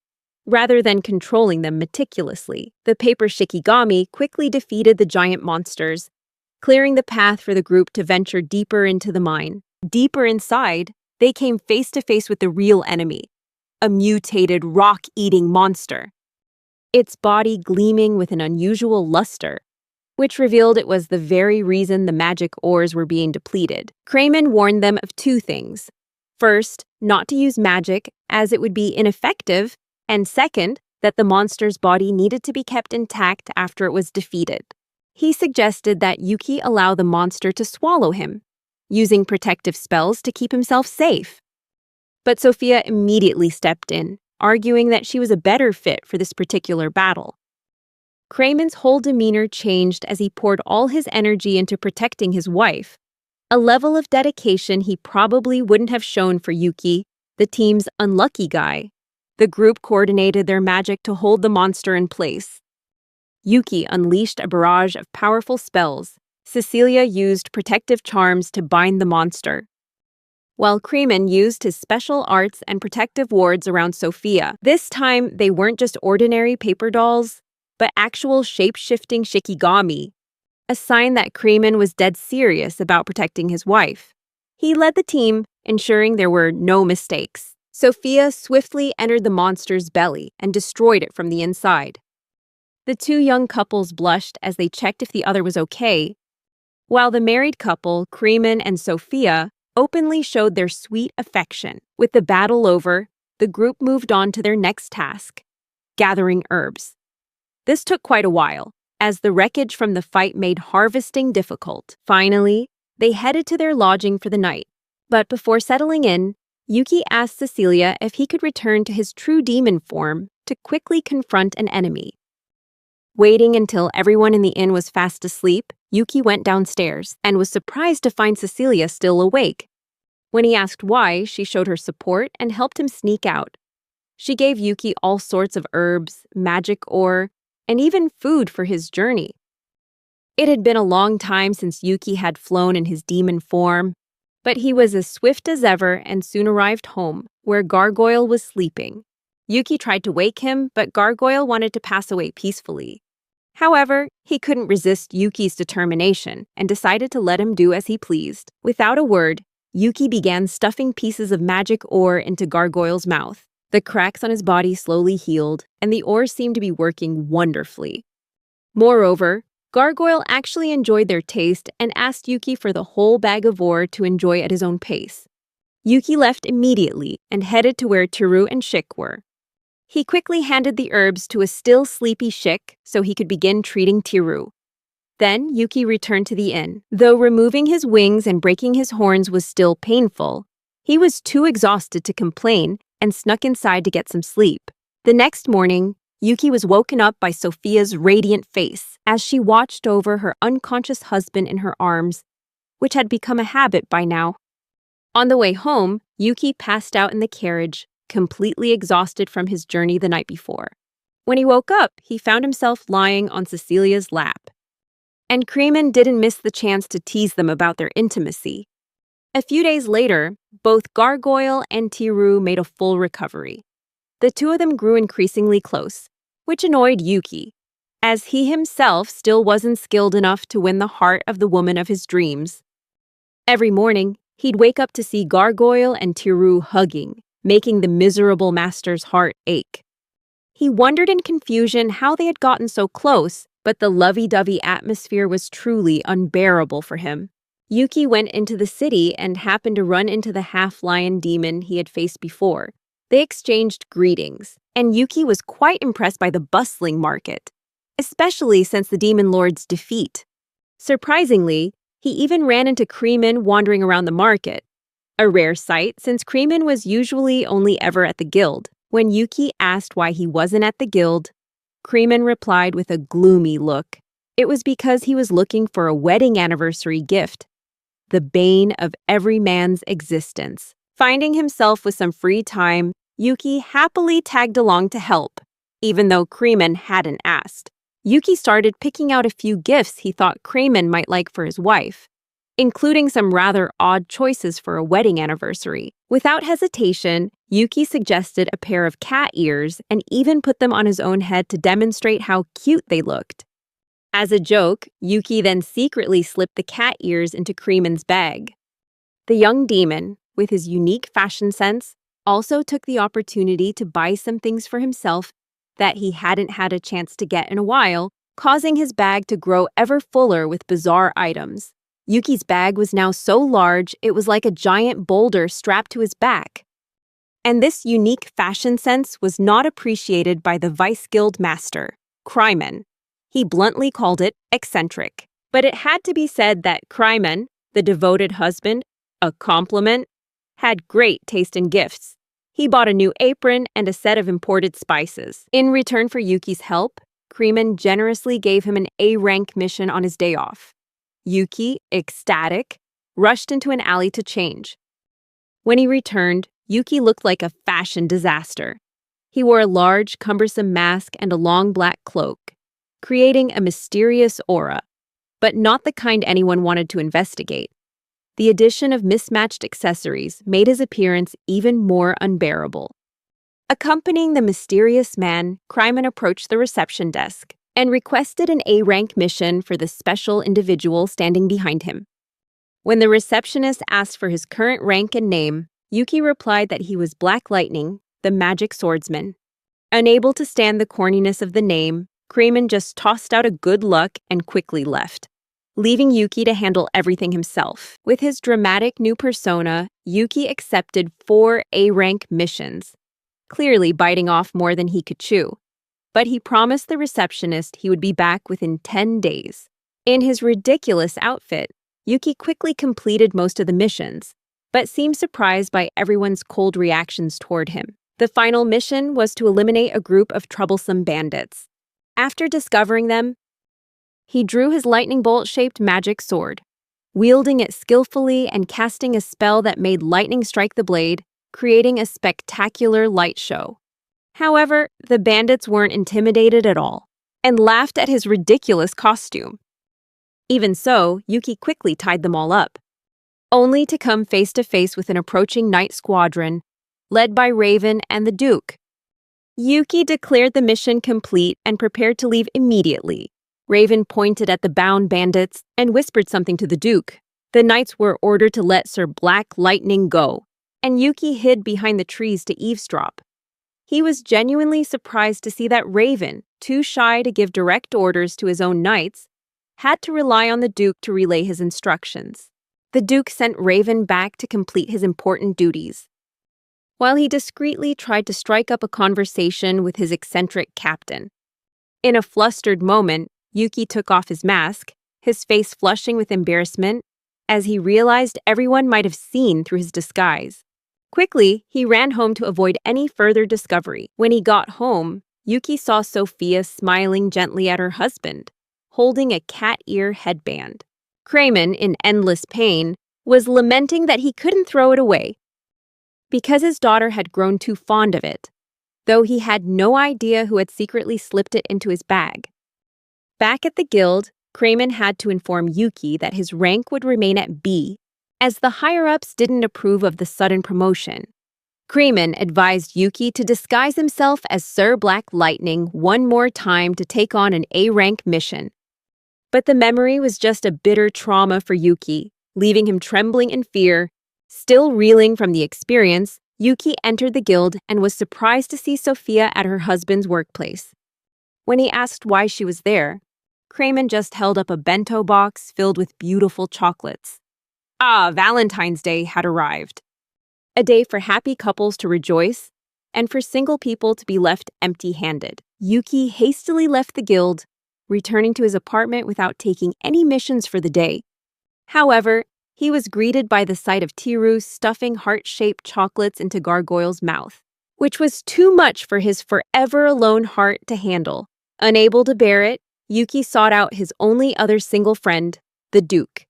Rather than controlling them meticulously, the paper Shikigami quickly defeated the giant monsters, clearing the path for the group to venture deeper into the mine. Deeper inside, they came face to face with the real enemy, a mutated, rock-eating monster. Its body gleaming with an unusual luster, which revealed it was the very reason the magic ores were being depleted. Crayman warned them of two things. First, not to use magic, as it would be ineffective, and second, that the monster's body needed to be kept intact after it was defeated. He suggested that Yuki allow the monster to swallow him, using protective spells to keep himself safe. But Sophia immediately stepped in, arguing that she was a better fit for this particular battle. Crayman's whole demeanor changed as he poured all his energy into protecting his wife, a level of dedication he probably wouldn't have shown for Yuki, the team's unlucky guy. The group coordinated their magic to hold the monster in place. Yuki unleashed a barrage of powerful spells. Cecilia used protective charms to bind the monster, while Crayman used his special arts and protective wards around Sophia. This time, they weren't just ordinary paper dolls, but actual shape-shifting shikigami, a sign that Crayman was dead serious about protecting his wife. He led the team, ensuring there were no mistakes. Sophia swiftly entered the monster's belly and destroyed it from the inside. The two young couples blushed as they checked if the other was okay, while the married couple, Crayman and Sophia, openly showed their sweet affection. With the battle over, the group moved on to their next task, gathering herbs. This took quite a while, as the wreckage from the fight made harvesting difficult. Finally, they headed to their lodging for the night. But before settling in, Yuki asked Cecilia if he could return to his true demon form to quickly confront an enemy. Waiting until everyone in the inn was fast asleep, Yuki went downstairs and was surprised to find Cecilia still awake. When he asked why, she showed her support and helped him sneak out. She gave Yuki all sorts of herbs, magic ore, and even food for his journey. It had been a long time since Yuki had flown in his demon form, but he was as swift as ever and soon arrived home, where Gargoyle was sleeping. Yuki tried to wake him, but Gargoyle wanted to pass away peacefully. However, he couldn't resist Yuki's determination and decided to let him do as he pleased. Without a word, Yuki began stuffing pieces of magic ore into Gargoyle's mouth. The cracks on his body slowly healed, and the ore seemed to be working wonderfully. Moreover, Gargoyle actually enjoyed their taste and asked Yuki for the whole bag of ore to enjoy at his own pace. Yuki left immediately and headed to where Tiru and Shik were. He quickly handed the herbs to a still sleepy Shik so he could begin treating Tiru. Then Yuki returned to the inn. Though removing his wings and breaking his horns was still painful, he was too exhausted to complain and snuck inside to get some sleep. The next morning, Yuki was woken up by Sophia's radiant face as she watched over her unconscious husband in her arms, which had become a habit by now. On the way home, Yuki passed out in the carriage, completely exhausted from his journey the night before. When he woke up, he found himself lying on Cecilia's lap. And Crayman didn't miss the chance to tease them about their intimacy. A few days later, both Gargoyle and Tiru made a full recovery. The two of them grew increasingly close, which annoyed Yuki, as he himself still wasn't skilled enough to win the heart of the woman of his dreams. Every morning, he'd wake up to see Gargoyle and Tiru hugging, making the miserable master's heart ache. He wondered in confusion how they had gotten so close, but the lovey-dovey atmosphere was truly unbearable for him. Yuki went into the city and happened to run into the half-lion demon he had faced before. They exchanged greetings, and Yuki was quite impressed by the bustling market, especially since the demon lord's defeat. Surprisingly, he even ran into Crayman wandering around the market, a rare sight since Crayman was usually only ever at the guild. When Yuki asked why he wasn't at the guild, Crayman replied with a gloomy look. It was because he was looking for a wedding anniversary gift, the bane of every man's existence. Finding himself with some free time, Yuki happily tagged along to help, even though Crayman hadn't asked. Yuki started picking out a few gifts he thought Crayman might like for his wife, including some rather odd choices for a wedding anniversary. Without hesitation, Yuki suggested a pair of cat ears and even put them on his own head to demonstrate how cute they looked. As a joke, Yuki then secretly slipped the cat ears into Creeman's bag. The young demon, with his unique fashion sense, also took the opportunity to buy some things for himself that he hadn't had a chance to get in a while, causing his bag to grow ever fuller with bizarre items. Yuki's bag was now so large it was like a giant boulder strapped to his back. And this unique fashion sense was not appreciated by the Vice Guild master, Kryman. He bluntly called it eccentric. But it had to be said that Kryman, the devoted husband, a compliment, had great taste in gifts. He bought a new apron and a set of imported spices. In return for Yuki's help, Kryman generously gave him an A-rank mission on his day off. Yuki, ecstatic, rushed into an alley to change. When he returned, Yuki looked like a fashion disaster. He wore a large, cumbersome mask and a long black cloak, creating a mysterious aura, but not the kind anyone wanted to investigate. The addition of mismatched accessories made his appearance even more unbearable. Accompanying the mysterious man, Kryman approached the reception desk and requested an A-rank mission for the special individual standing behind him. When the receptionist asked for his current rank and name, Yuki replied that he was Black Lightning, the magic swordsman. Unable to stand the corniness of the name, Kryman just tossed out a good luck and quickly left, leaving Yuki to handle everything himself. With his dramatic new persona, Yuki accepted 4 A-rank missions, clearly biting off more than he could chew. But he promised the receptionist he would be back within 10 days. In his ridiculous outfit, Yuki quickly completed most of the missions, but seemed surprised by everyone's cold reactions toward him. The final mission was to eliminate a group of troublesome bandits. After discovering them, he drew his lightning bolt-shaped magic sword, wielding it skillfully and casting a spell that made lightning strike the blade, creating a spectacular light show. However, the bandits weren't intimidated at all, and laughed at his ridiculous costume. Even so, Yuki quickly tied them all up, only to come face to face with an approaching night squadron, led by Raven and the Duke. Yuki declared the mission complete and prepared to leave immediately. Raven pointed at the bound bandits and whispered something to the Duke. The knights were ordered to let Sir Black Lightning go, and Yuki hid behind the trees to eavesdrop. He was genuinely surprised to see that Raven, too shy to give direct orders to his own knights, had to rely on the Duke to relay his instructions. The Duke sent Raven back to complete his important duties, while he discreetly tried to strike up a conversation with his eccentric captain. In a flustered moment, Yuki took off his mask, his face flushing with embarrassment, as he realized everyone might have seen through his disguise. Quickly, he ran home to avoid any further discovery. When he got home, Yuki saw Sophia smiling gently at her husband, holding a cat ear headband. Kryman, in endless pain, was lamenting that he couldn't throw it away because his daughter had grown too fond of it, though he had no idea who had secretly slipped it into his bag. Back at the guild, Kryman had to inform Yuki that his rank would remain at B, as the higher-ups didn't approve of the sudden promotion. Kryman advised Yuki to disguise himself as Sir Black Lightning one more time to take on an A-rank mission. But the memory was just a bitter trauma for Yuki, leaving him trembling in fear. Still reeling from the experience, Yuki entered the guild and was surprised to see Sophia at her husband's workplace. When he asked why she was there, Kryman just held up a bento box filled with beautiful chocolates. Valentine's Day had arrived. A day for happy couples to rejoice, and for single people to be left empty-handed. Yuki hastily left the guild, returning to his apartment without taking any missions for the day. However, he was greeted by the sight of Tiru stuffing heart-shaped chocolates into Gargoyle's mouth, which was too much for his forever alone heart to handle. Unable to bear it, Yuki sought out his only other single friend, the Duke.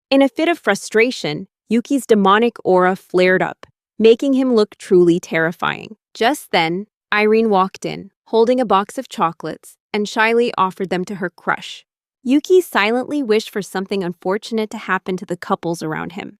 In a fit of frustration, Yuki's demonic aura flared up, making him look truly terrifying. Just then, Irene walked in, holding a box of chocolates, and shyly offered them to her crush. Yuki silently wished for something unfortunate to happen to the couples around him.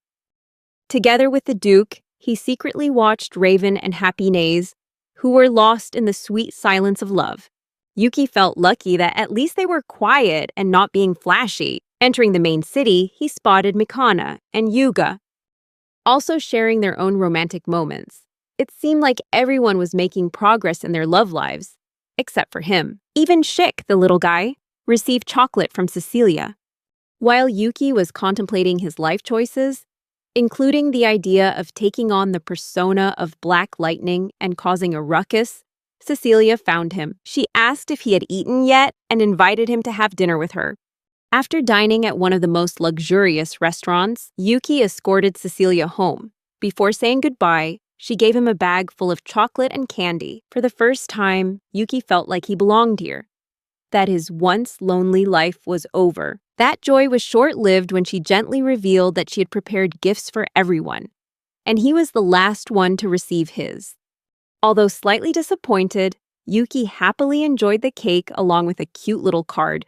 Together with the Duke, he secretly watched Raven and Happy Nays, who were lost in the sweet silence of love. Yuki felt lucky that at least they were quiet and not being flashy. Entering the main city, he spotted Mikana and Yuga, also sharing their own romantic moments. It seemed like everyone was making progress in their love lives, except for him. Even Shik, the little guy, received chocolate from Cecilia. While Yuki was contemplating his life choices, including the idea of taking on the persona of Black Lightning and causing a ruckus, Cecilia found him. She asked if he had eaten yet and invited him to have dinner with her. After dining at one of the most luxurious restaurants, Yuki escorted Cecilia home. Before saying goodbye, she gave him a bag full of chocolate and candy. For the first time, Yuki felt like he belonged here, that his once lonely life was over. That joy was short-lived when she gently revealed that she had prepared gifts for everyone, and he was the last one to receive his. Although slightly disappointed, Yuki happily enjoyed the cake along with a cute little card,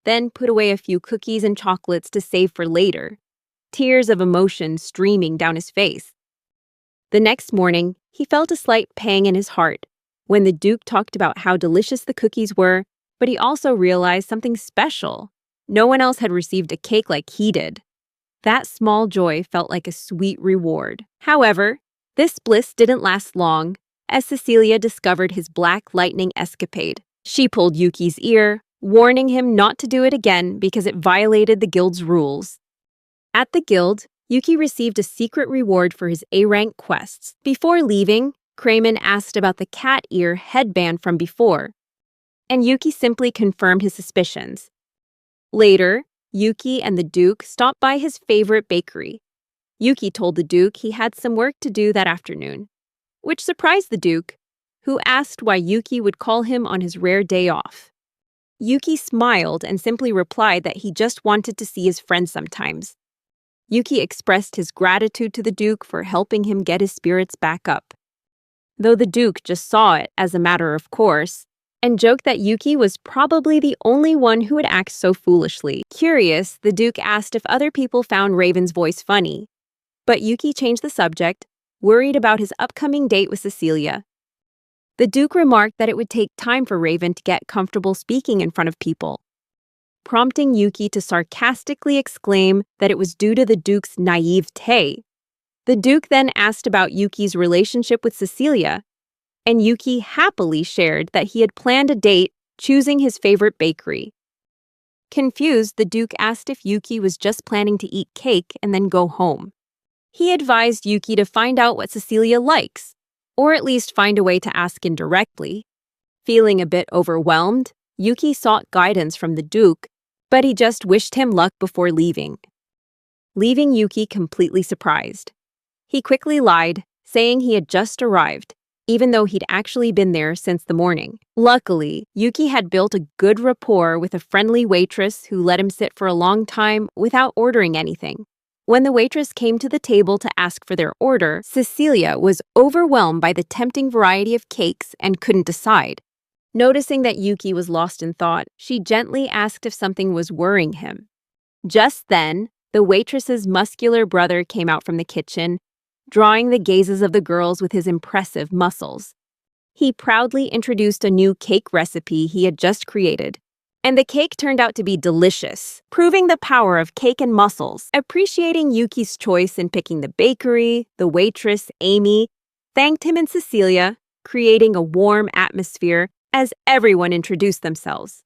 then put away a few cookies and chocolates to save for later, tears of emotion streaming down his face. The next morning, he felt a slight pang in his heart when the Duke talked about how delicious the cookies were, but he also realized something special. No one else had received a cake like he did. That small joy felt like a sweet reward. However, this bliss didn't last long, as Cecilia discovered his Black Lightning escapade. She pulled Yuki's ear, warning him not to do it again because it violated the guild's rules. At the guild, Yuki received a secret reward for his A-rank quests. Before leaving, Crayman asked about the cat ear headband from before, and Yuki simply confirmed his suspicions. Later, Yuki and the Duke stopped by his favorite bakery. Yuki told the Duke he had some work to do that afternoon, which surprised the Duke, who asked why Yuki would call him on his rare day off. Yuki smiled and simply replied that he just wanted to see his friends sometimes. Yuki expressed his gratitude to the Duke for helping him get his spirits back up, though the Duke just saw it as a matter of course, and joked that Yuki was probably the only one who would act so foolishly. Curious, the Duke asked if other people found Raven's voice funny, but Yuki changed the subject, worried about his upcoming date with Cecilia. The Duke remarked that it would take time for Raven to get comfortable speaking in front of people, prompting Yuki to sarcastically exclaim that it was due to the Duke's naivete. The Duke then asked about Yuki's relationship with Cecilia, and Yuki happily shared that he had planned a date choosing his favorite bakery. Confused, the Duke asked if Yuki was just planning to eat cake and then go home. He advised Yuki to find out what Cecilia likes, or at least find a way to ask indirectly. Feeling a bit overwhelmed, Yuki sought guidance from the Duke, but he just wished him luck before leaving Yuki completely surprised. He quickly lied, saying he had just arrived, even though he'd actually been there since the morning. Luckily, Yuki had built a good rapport with a friendly waitress who let him sit for a long time without ordering anything. When the waitress came to the table to ask for their order, Cecilia was overwhelmed by the tempting variety of cakes and couldn't decide. Noticing that Yuki was lost in thought, she gently asked if something was worrying him. Just then, the waitress's muscular brother came out from the kitchen, drawing the gazes of the girls with his impressive muscles. He proudly introduced a new cake recipe he had just created, and the cake turned out to be delicious, proving the power of cake and muscles. Appreciating Yuki's choice in picking the bakery, the waitress, Amy, thanked him and Cecilia, creating a warm atmosphere as everyone introduced themselves.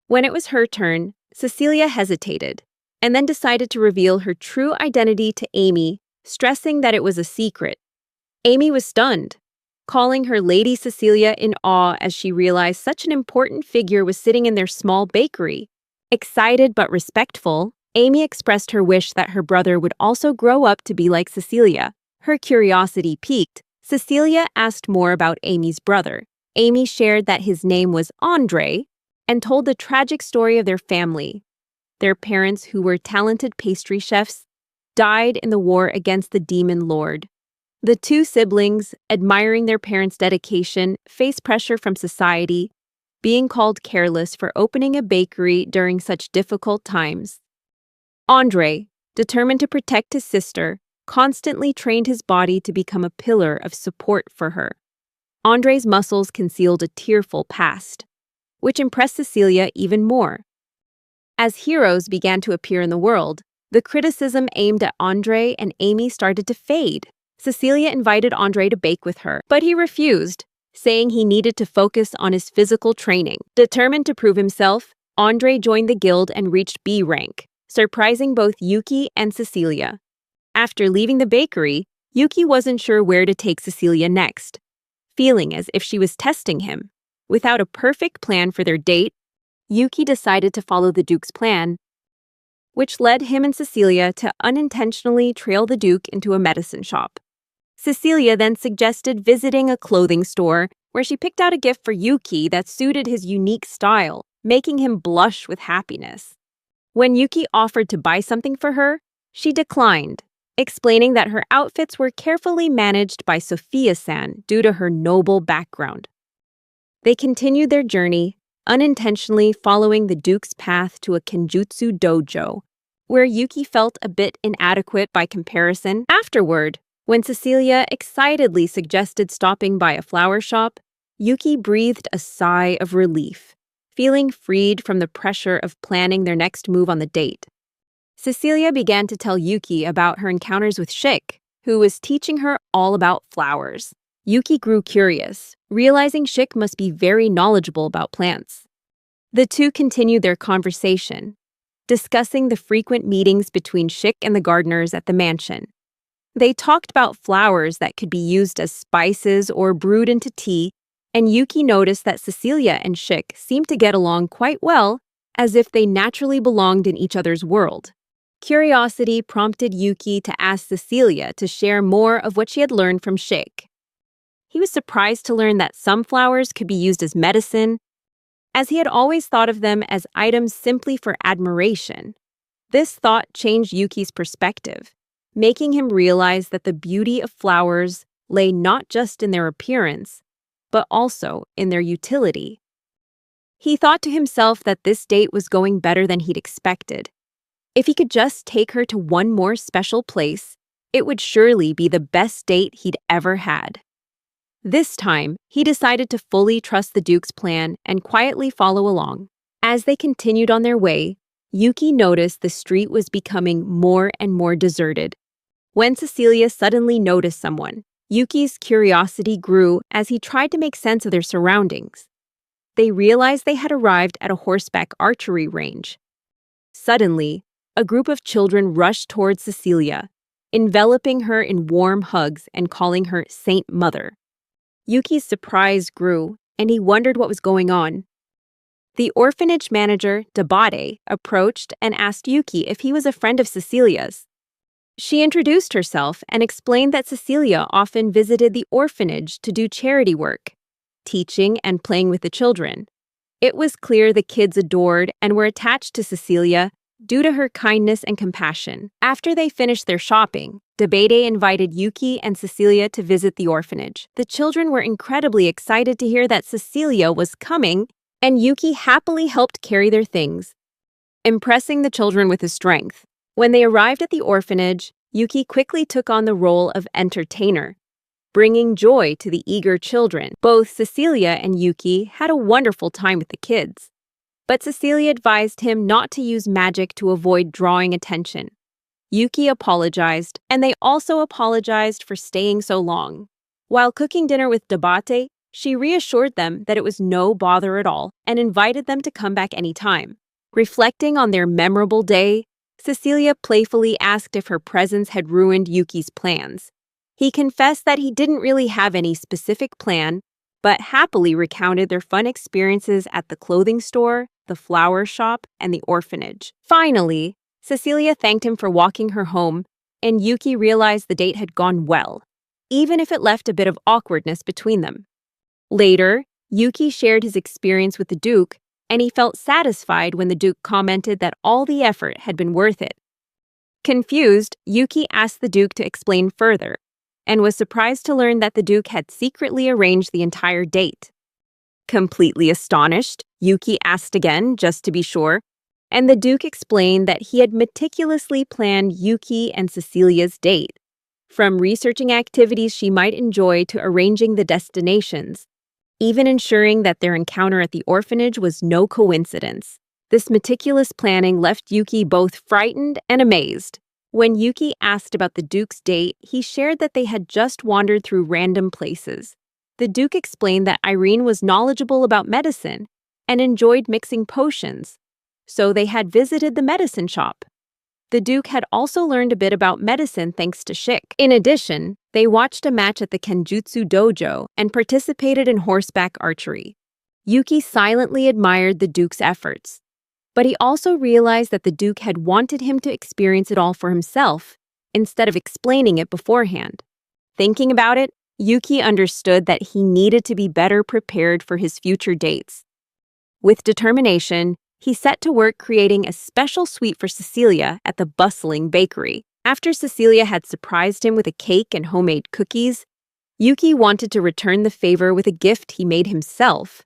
When it was her turn, Cecilia hesitated, and then decided to reveal her true identity to Amy, stressing that it was a secret. Amy was stunned, calling her Lady Cecilia in awe as she realized such an important figure was sitting in their small bakery. Excited but respectful, Amy expressed her wish that her brother would also grow up to be like Cecilia. Her curiosity piqued, Cecilia asked more about Amy's brother. Amy shared that his name was Andre and told the tragic story of their family. Their parents, who were talented pastry chefs, died in the war against the demon lord. The two siblings, admiring their parents' dedication, faced pressure from society, being called careless for opening a bakery during such difficult times. Andre, determined to protect his sister, constantly trained his body to become a pillar of support for her. Andre's muscles concealed a tearful past, which impressed Cecilia even more. As heroes began to appear in the world, the criticism aimed at Andre and Amy started to fade. Cecilia invited Andre to bake with her, but he refused, saying he needed to focus on his physical training. Determined to prove himself, Andre joined the guild and reached B rank, surprising both Yuki and Cecilia. After leaving the bakery, Yuki wasn't sure where to take Cecilia next, feeling as if she was testing him. Without a perfect plan for their date, Yuki decided to follow the Duke's plan, which led him and Cecilia to unintentionally trail the Duke into a medicine shop. Cecilia then suggested visiting a clothing store where she picked out a gift for Yuki that suited his unique style, making him blush with happiness. When Yuki offered to buy something for her, she declined, explaining that her outfits were carefully managed by Sophia-san due to her noble background. They continued their journey, unintentionally following the Duke's path to a kenjutsu dojo, where Yuki felt a bit inadequate by comparison. Afterward, when Cecilia excitedly suggested stopping by a flower shop, Yuki breathed a sigh of relief, feeling freed from the pressure of planning their next move on the date. Cecilia began to tell Yuki about her encounters with Shik, who was teaching her all about flowers. Yuki grew curious, realizing Shik must be very knowledgeable about plants. The two continued their conversation, discussing the frequent meetings between Shik and the gardeners at the mansion. They talked about flowers that could be used as spices or brewed into tea, and Yuki noticed that Cecilia and Shik seemed to get along quite well, as if they naturally belonged in each other's world. Curiosity prompted Yuki to ask Cecilia to share more of what she had learned from Shik. He was surprised to learn that some flowers could be used as medicine, as he had always thought of them as items simply for admiration. This thought changed Yuki's perspective, making him realize that the beauty of flowers lay not just in their appearance, but also in their utility. He thought to himself that this date was going better than he'd expected. If he could just take her to one more special place, it would surely be the best date he'd ever had. This time, he decided to fully trust the Duke's plan and quietly follow along. As they continued on their way, Yuki noticed the street was becoming more and more deserted. When Cecilia suddenly noticed someone, Yuki's curiosity grew as he tried to make sense of their surroundings. They realized they had arrived at a horseback archery range. Suddenly, a group of children rushed towards Cecilia, enveloping her in warm hugs and calling her Saint Mother. Yuki's surprise grew, and he wondered what was going on. The orphanage manager, Dabate, approached and asked Yuki if he was a friend of Cecilia's. She introduced herself and explained that Cecilia often visited the orphanage to do charity work, teaching and playing with the children. It was clear the kids adored and were attached to Cecilia due to her kindness and compassion. After they finished their shopping, Dabate invited Yuki and Cecilia to visit the orphanage. The children were incredibly excited to hear that Cecilia was coming, and Yuki happily helped carry their things, impressing the children with his strength. When they arrived at the orphanage, Yuki quickly took on the role of entertainer, bringing joy to the eager children. Both Cecilia and Yuki had a wonderful time with the kids, but Cecilia advised him not to use magic to avoid drawing attention. Yuki apologized, and they also apologized for staying so long. While cooking dinner with Dabate, she reassured them that it was no bother at all and invited them to come back anytime. Reflecting on their memorable day, Cecilia playfully asked if her presence had ruined Yuki's plans. He confessed that he didn't really have any specific plan, but happily recounted their fun experiences at the clothing store, the flower shop, and the orphanage. Finally, Cecilia thanked him for walking her home, and Yuki realized the date had gone well, even if it left a bit of awkwardness between them. Later, Yuki shared his experience with the Duke, and he felt satisfied when the Duke commented that all the effort had been worth it. Confused, Yuki asked the Duke to explain further, and was surprised to learn that the Duke had secretly arranged the entire date. Completely astonished, Yuki asked again, just to be sure, and the Duke explained that he had meticulously planned Yuki and Cecilia's date, from researching activities she might enjoy to arranging the destinations. even ensuring that their encounter at the orphanage was no coincidence. This meticulous planning left Yuki both frightened and amazed. When Yuki asked about the Duke's date, he shared that they had just wandered through random places. The Duke explained that Irene was knowledgeable about medicine and enjoyed mixing potions, so they had visited the medicine shop. The Duke had also learned a bit about medicine thanks to Shik. In addition, they watched a match at the Kenjutsu dojo and participated in horseback archery. Yuki silently admired the Duke's efforts, but he also realized that the Duke had wanted him to experience it all for himself, instead of explaining it beforehand. Thinking about it, Yuki understood that he needed to be better prepared for his future dates. With determination, he set to work creating a special sweet for Cecilia at the bustling bakery. After Cecilia had surprised him with a cake and homemade cookies, Yuki wanted to return the favor with a gift he made himself.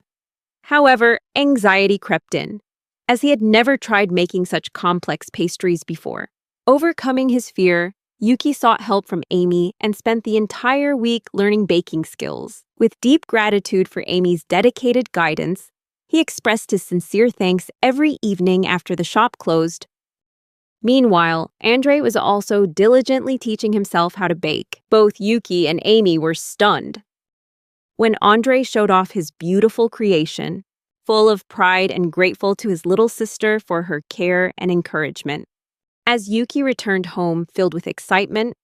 However, anxiety crept in, as he had never tried making such complex pastries before. Overcoming his fear, Yuki sought help from Amy and spent the entire week learning baking skills. With deep gratitude for Amy's dedicated guidance, he expressed his sincere thanks every evening after the shop closed. Meanwhile, Andre was also diligently teaching himself how to bake. Both Yuki and Amy were stunned when Andre showed off his beautiful creation, full of pride and grateful to his little sister for her care and encouragement. As Yuki returned home filled with excitement,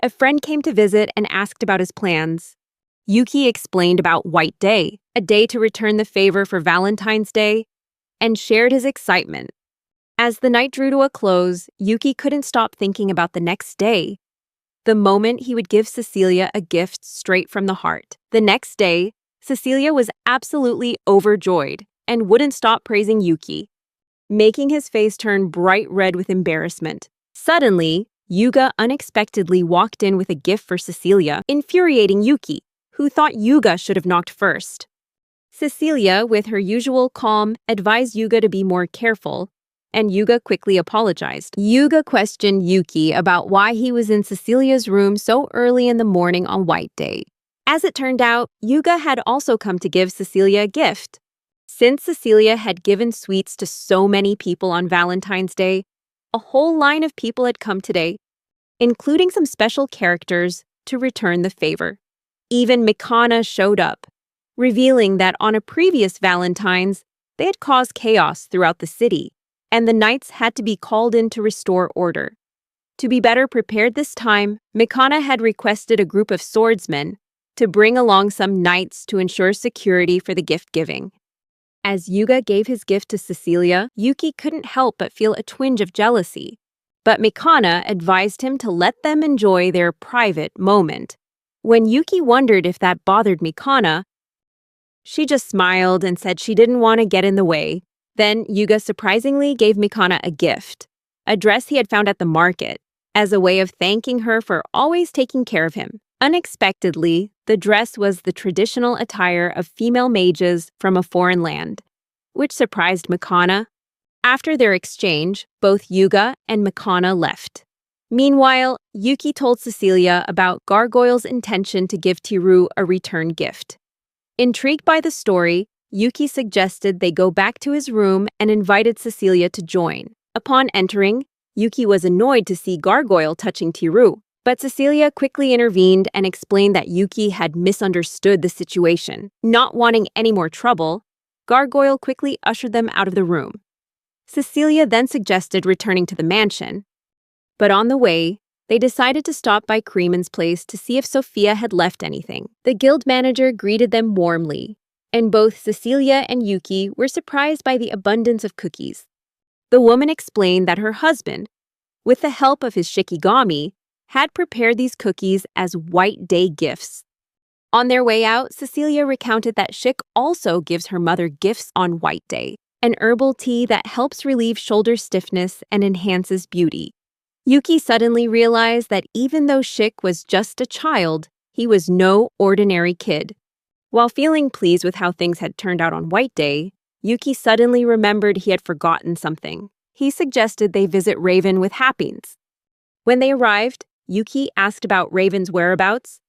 a friend came to visit and asked about his plans. Yuki explained about White Day, a day to return the favor for Valentine's Day, and shared his excitement. As the night drew to a close, Yuki couldn't stop thinking about the next day, the moment he would give Cecilia a gift straight from the heart. The next day, Cecilia was absolutely overjoyed and wouldn't stop praising Yuki, making his face turn bright red with embarrassment. Suddenly, Yuga unexpectedly walked in with a gift for Cecilia, infuriating Yuki, who thought Yuga should have knocked first. Cecilia, with her usual calm, advised Yuga to be more careful, and Yuga quickly apologized. Yuga questioned Yuki about why he was in Cecilia's room so early in the morning on White Day. As it turned out, Yuga had also come to give Cecilia a gift. Since Cecilia had given sweets to so many people on Valentine's Day, a whole line of people had come today, including some special characters, to return the favor. Even Mikana showed up, revealing that on a previous Valentine's, they had caused chaos throughout the city, and the knights had to be called in to restore order. To be better prepared this time, Mikana had requested a group of swordsmen to bring along some knights to ensure security for the gift-giving. As Yuga gave his gift to Cecilia, Yuki couldn't help but feel a twinge of jealousy. But Mikana advised him to let them enjoy their private moment. When Yuki wondered if that bothered Mikana, she just smiled and said she didn't want to get in the way. Then Yuga surprisingly gave Mikana a gift, a dress he had found at the market, as a way of thanking her for always taking care of him. Unexpectedly, the dress was the traditional attire of female mages from a foreign land, which surprised Mikana. After their exchange, both Yuga and Mikana left. Meanwhile, Yuki told Cecilia about Gargoyle's intention to give Tiru a return gift. Intrigued by the story, Yuki suggested they go back to his room and invited Cecilia to join. Upon entering, Yuki was annoyed to see Gargoyle touching Tiru, but Cecilia quickly intervened and explained that Yuki had misunderstood the situation. Not wanting any more trouble, Gargoyle quickly ushered them out of the room. Cecilia then suggested returning to the mansion, but on the way, they decided to stop by Creeman's place to see if Sophia had left anything. The guild manager greeted them warmly, and both Cecilia and Yuki were surprised by the abundance of cookies. The woman explained that her husband, with the help of his shikigami, had prepared these cookies as White Day gifts. On their way out, Cecilia recounted that Shik also gives her mother gifts on White Day, an herbal tea that helps relieve shoulder stiffness and enhances beauty. Yuki suddenly realized that even though Shik was just a child, he was no ordinary kid. While feeling pleased with how things had turned out on White Day, Yuki suddenly remembered he had forgotten something. He suggested they visit Raven with Happines. When they arrived, Yuki asked about Raven's whereabouts,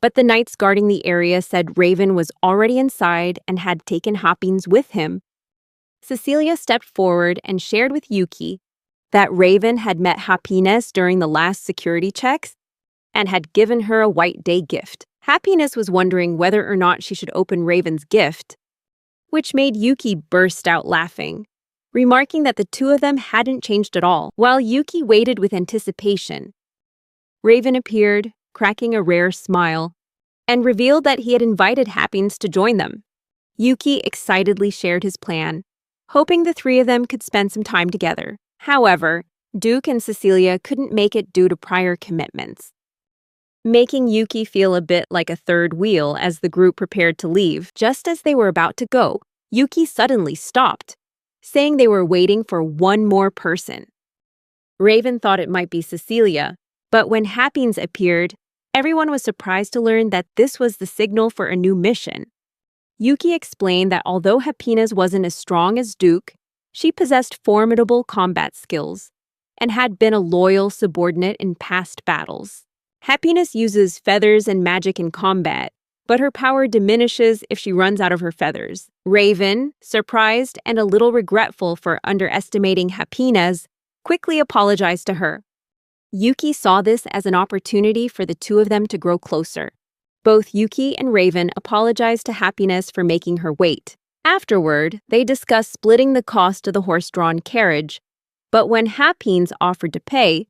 But the knights guarding the area said Raven was already inside and had taken Hoppings with him. Cecilia stepped forward and shared with Yuki that Raven had met Happiness during the last security checks and had given her a White Day gift. Happiness was wondering whether or not she should open Raven's gift, which made Yuki burst out laughing, remarking that the two of them hadn't changed at all. While Yuki waited with anticipation, Raven appeared, cracking a rare smile, and revealed that he had invited Happiness to join them. Yuki excitedly shared his plan, hoping the three of them could spend some time together. However, Duke and Cecilia couldn't make it due to prior commitments, making Yuki feel a bit like a third wheel as the group prepared to leave. Just as they were about to go, Yuki suddenly stopped, saying they were waiting for one more person. Raven thought it might be Cecilia, but when Happiness appeared, everyone was surprised to learn that this was the signal for a new mission. Yuki explained that although Happiness wasn't as strong as Duke, she possessed formidable combat skills and had been a loyal subordinate in past battles. Happiness uses feathers and magic in combat, but her power diminishes if she runs out of her feathers. Raven, surprised and a little regretful for underestimating Happiness, quickly apologized to her. Yuki saw this as an opportunity for the two of them to grow closer. Both Yuki and Raven apologized to Happiness for making her wait. Afterward, they discussed splitting the cost of the horse-drawn carriage, but when Happiness offered to pay,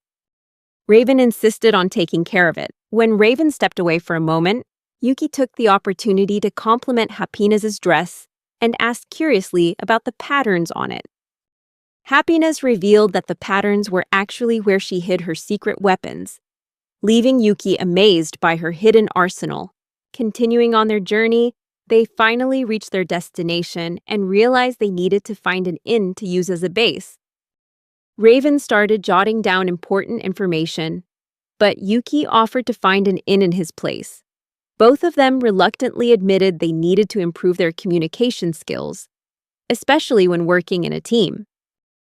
Raven insisted on taking care of it. When Raven stepped away for a moment, Yuki took the opportunity to compliment Happiness's dress and asked curiously about the patterns on it. Happiness revealed that the patterns were actually where she hid her secret weapons, leaving Yuki amazed by her hidden arsenal. Continuing on their journey, they finally reached their destination and realized they needed to find an inn to use as a base. Raven started jotting down important information, but Yuki offered to find an inn in his place. Both of them reluctantly admitted they needed to improve their communication skills, especially when working in a team.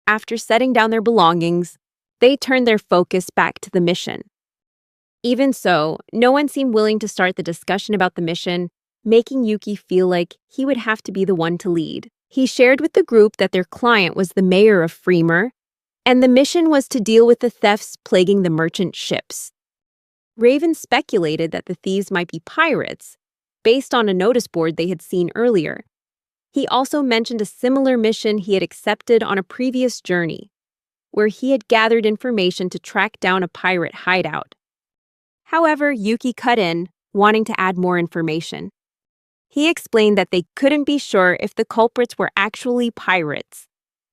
After setting down their belongings, they turned their focus back to the mission. Even so, no one seemed willing to start the discussion about the mission, making Yuki feel like he would have to be the one to lead. He shared with the group that their client was the mayor of Freemer, and the mission was to deal with the thefts plaguing the merchant ships. Raven speculated that the thieves might be pirates, based on a notice board they had seen earlier. He also mentioned a similar mission he had accepted on a previous journey, where he had gathered information to track down a pirate hideout. However, Yuki cut in, wanting to add more information. He explained that they couldn't be sure if the culprits were actually pirates,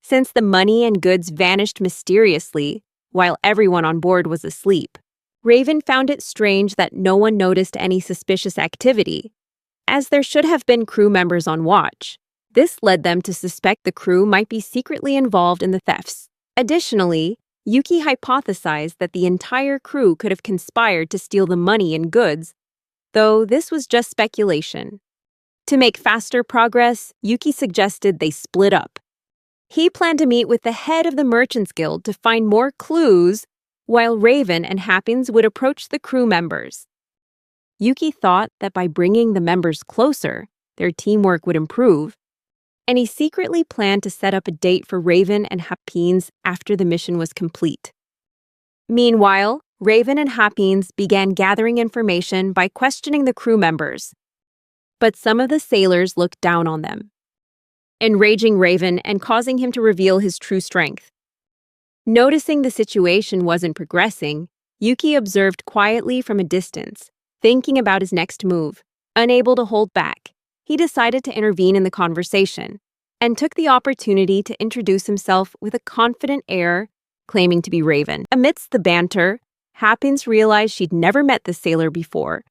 since the money and goods vanished mysteriously while everyone on board was asleep. Raven found it strange that no one noticed any suspicious activity, as there should have been crew members on watch. This led them to suspect the crew might be secretly involved in the thefts. Additionally, Yuki hypothesized that the entire crew could have conspired to steal the money and goods, though this was just speculation. To make faster progress, Yuki suggested they split up. He planned to meet with the head of the Merchants Guild to find more clues, while Raven and Happiness would approach the crew members. Yuki thought that by bringing the members closer, their teamwork would improve, and he secretly planned to set up a date for Raven and Happiness after the mission was complete. Meanwhile, Raven and Happiness began gathering information by questioning the crew members, but some of the sailors looked down on them, enraging Raven and causing him to reveal his true strength. Noticing the situation wasn't progressing, Yuki observed quietly from a distance, thinking about his next move. Unable to hold back, he decided to intervene in the conversation and took the opportunity to introduce himself with a confident air, claiming to be Raven. Amidst the banter, Happiness realized she'd never met the sailor before,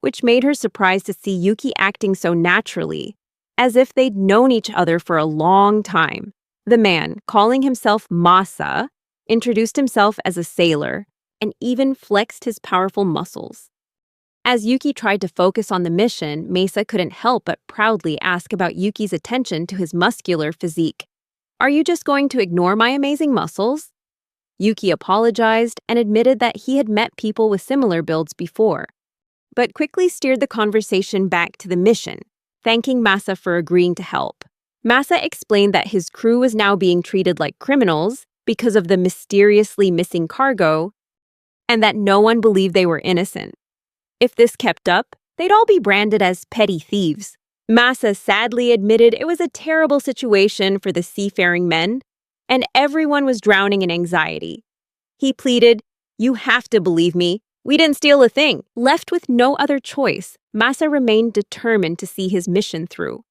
which made her surprised to see Yuki acting so naturally, as if they'd known each other for a long time. The man, calling himself Masa, introduced himself as a sailor and even flexed his powerful muscles. As Yuki tried to focus on the mission, Mesa couldn't help but proudly ask about Yuki's attention to his muscular physique. "Are you just going to ignore my amazing muscles?" Yuki apologized and admitted that he had met people with similar builds before, but quickly steered the conversation back to the mission, thanking Masa for agreeing to help. Masa explained that his crew was now being treated like criminals because of the mysteriously missing cargo, and that no one believed they were innocent. If this kept up, they'd all be branded as petty thieves. Masa sadly admitted it was a terrible situation for the seafaring men, and everyone was drowning in anxiety. He pleaded, "You have to believe me. We didn't steal a thing." Left with no other choice, Masa remained determined to see his mission through.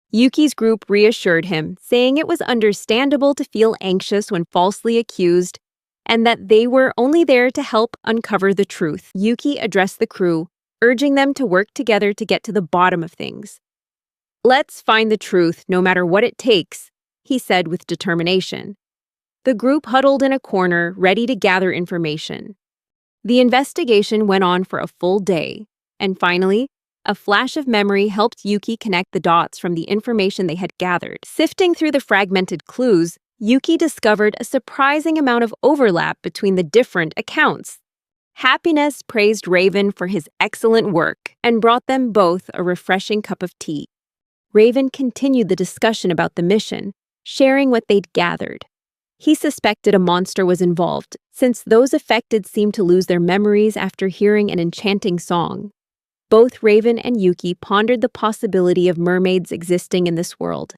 Yuki's group reassured him, saying it was understandable to feel anxious when falsely accused, and that they were only there to help uncover the truth. Yuki addressed the crew, urging them to work together to get to the bottom of things. "Let's find the truth, no matter what it takes," he said with determination. The group huddled in a corner, ready to gather information. The investigation went on for a full day, and finally, a flash of memory helped Yuki connect the dots from the information they had gathered. Sifting through the fragmented clues, Yuki discovered a surprising amount of overlap between the different accounts. Happiness praised Raven for his excellent work and brought them both a refreshing cup of tea. Raven continued the discussion about the mission, sharing what they'd gathered. He suspected a monster was involved, since those affected seemed to lose their memories after hearing an enchanting song. Both Raven and Yuki pondered the possibility of mermaids existing in this world.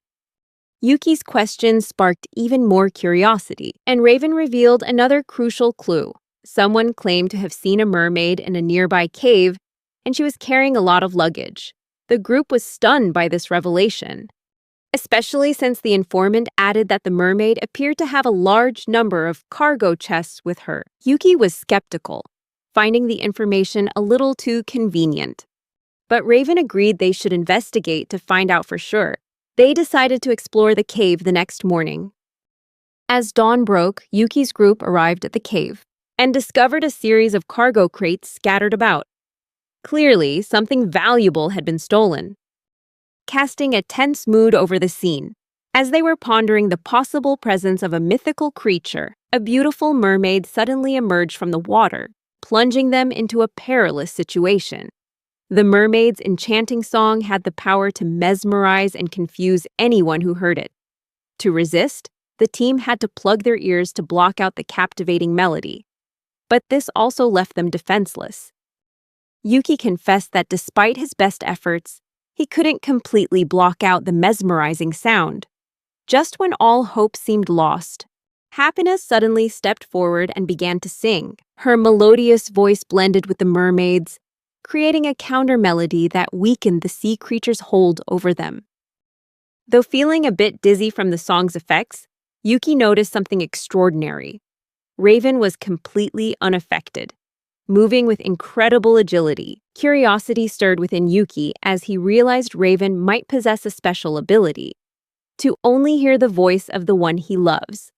Yuki's questions sparked even more curiosity, and Raven revealed another crucial clue. Someone claimed to have seen a mermaid in a nearby cave, and she was carrying a lot of luggage. The group was stunned by this revelation, especially since the informant added that the mermaid appeared to have a large number of cargo chests with her. Yuki was skeptical, finding the information a little too convenient. But Raven agreed they should investigate to find out for sure. They decided to explore the cave the next morning. As dawn broke, Yuki's group arrived at the cave and discovered a series of cargo crates scattered about. Clearly, something valuable had been stolen, casting a tense mood over the scene. As they were pondering the possible presence of a mythical creature, a beautiful mermaid suddenly emerged from the water, plunging them into a perilous situation. The mermaid's enchanting song had the power to mesmerize and confuse anyone who heard it. To resist, the team had to plug their ears to block out the captivating melody. But this also left them defenseless. Yuki confessed that despite his best efforts, he couldn't completely block out the mesmerizing sound. Just when all hope seemed lost, Happiness suddenly stepped forward and began to sing. Her melodious voice blended with the mermaid's, creating a counter-melody that weakened the sea creature's hold over them. Though feeling a bit dizzy from the song's effects, Yuki noticed something extraordinary. Raven was completely unaffected, moving with incredible agility. Curiosity stirred within Yuki as he realized Raven might possess a special ability: to only hear the voice of the one he loves.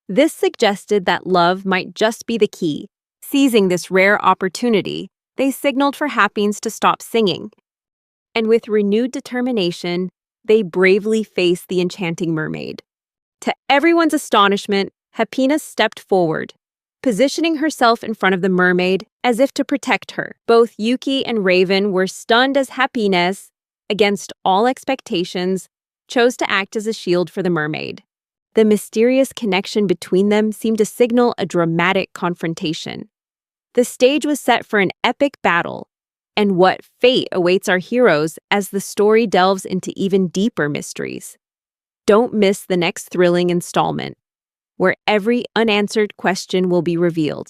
This suggested that love might just be the key. Seizing this rare opportunity, they signaled for Happiness to stop singing. And with renewed determination, they bravely faced the enchanting mermaid. To everyone's astonishment, Happiness stepped forward, positioning herself in front of the mermaid as if to protect her. Both Yuki and Raven were stunned as Happiness, against all expectations, chose to act as a shield for the mermaid. The mysterious connection between them seemed to signal a dramatic confrontation. The stage was set for an epic battle, and what fate awaits our heroes as the story delves into even deeper mysteries. Don't miss the next thrilling installment, where every unanswered question will be revealed.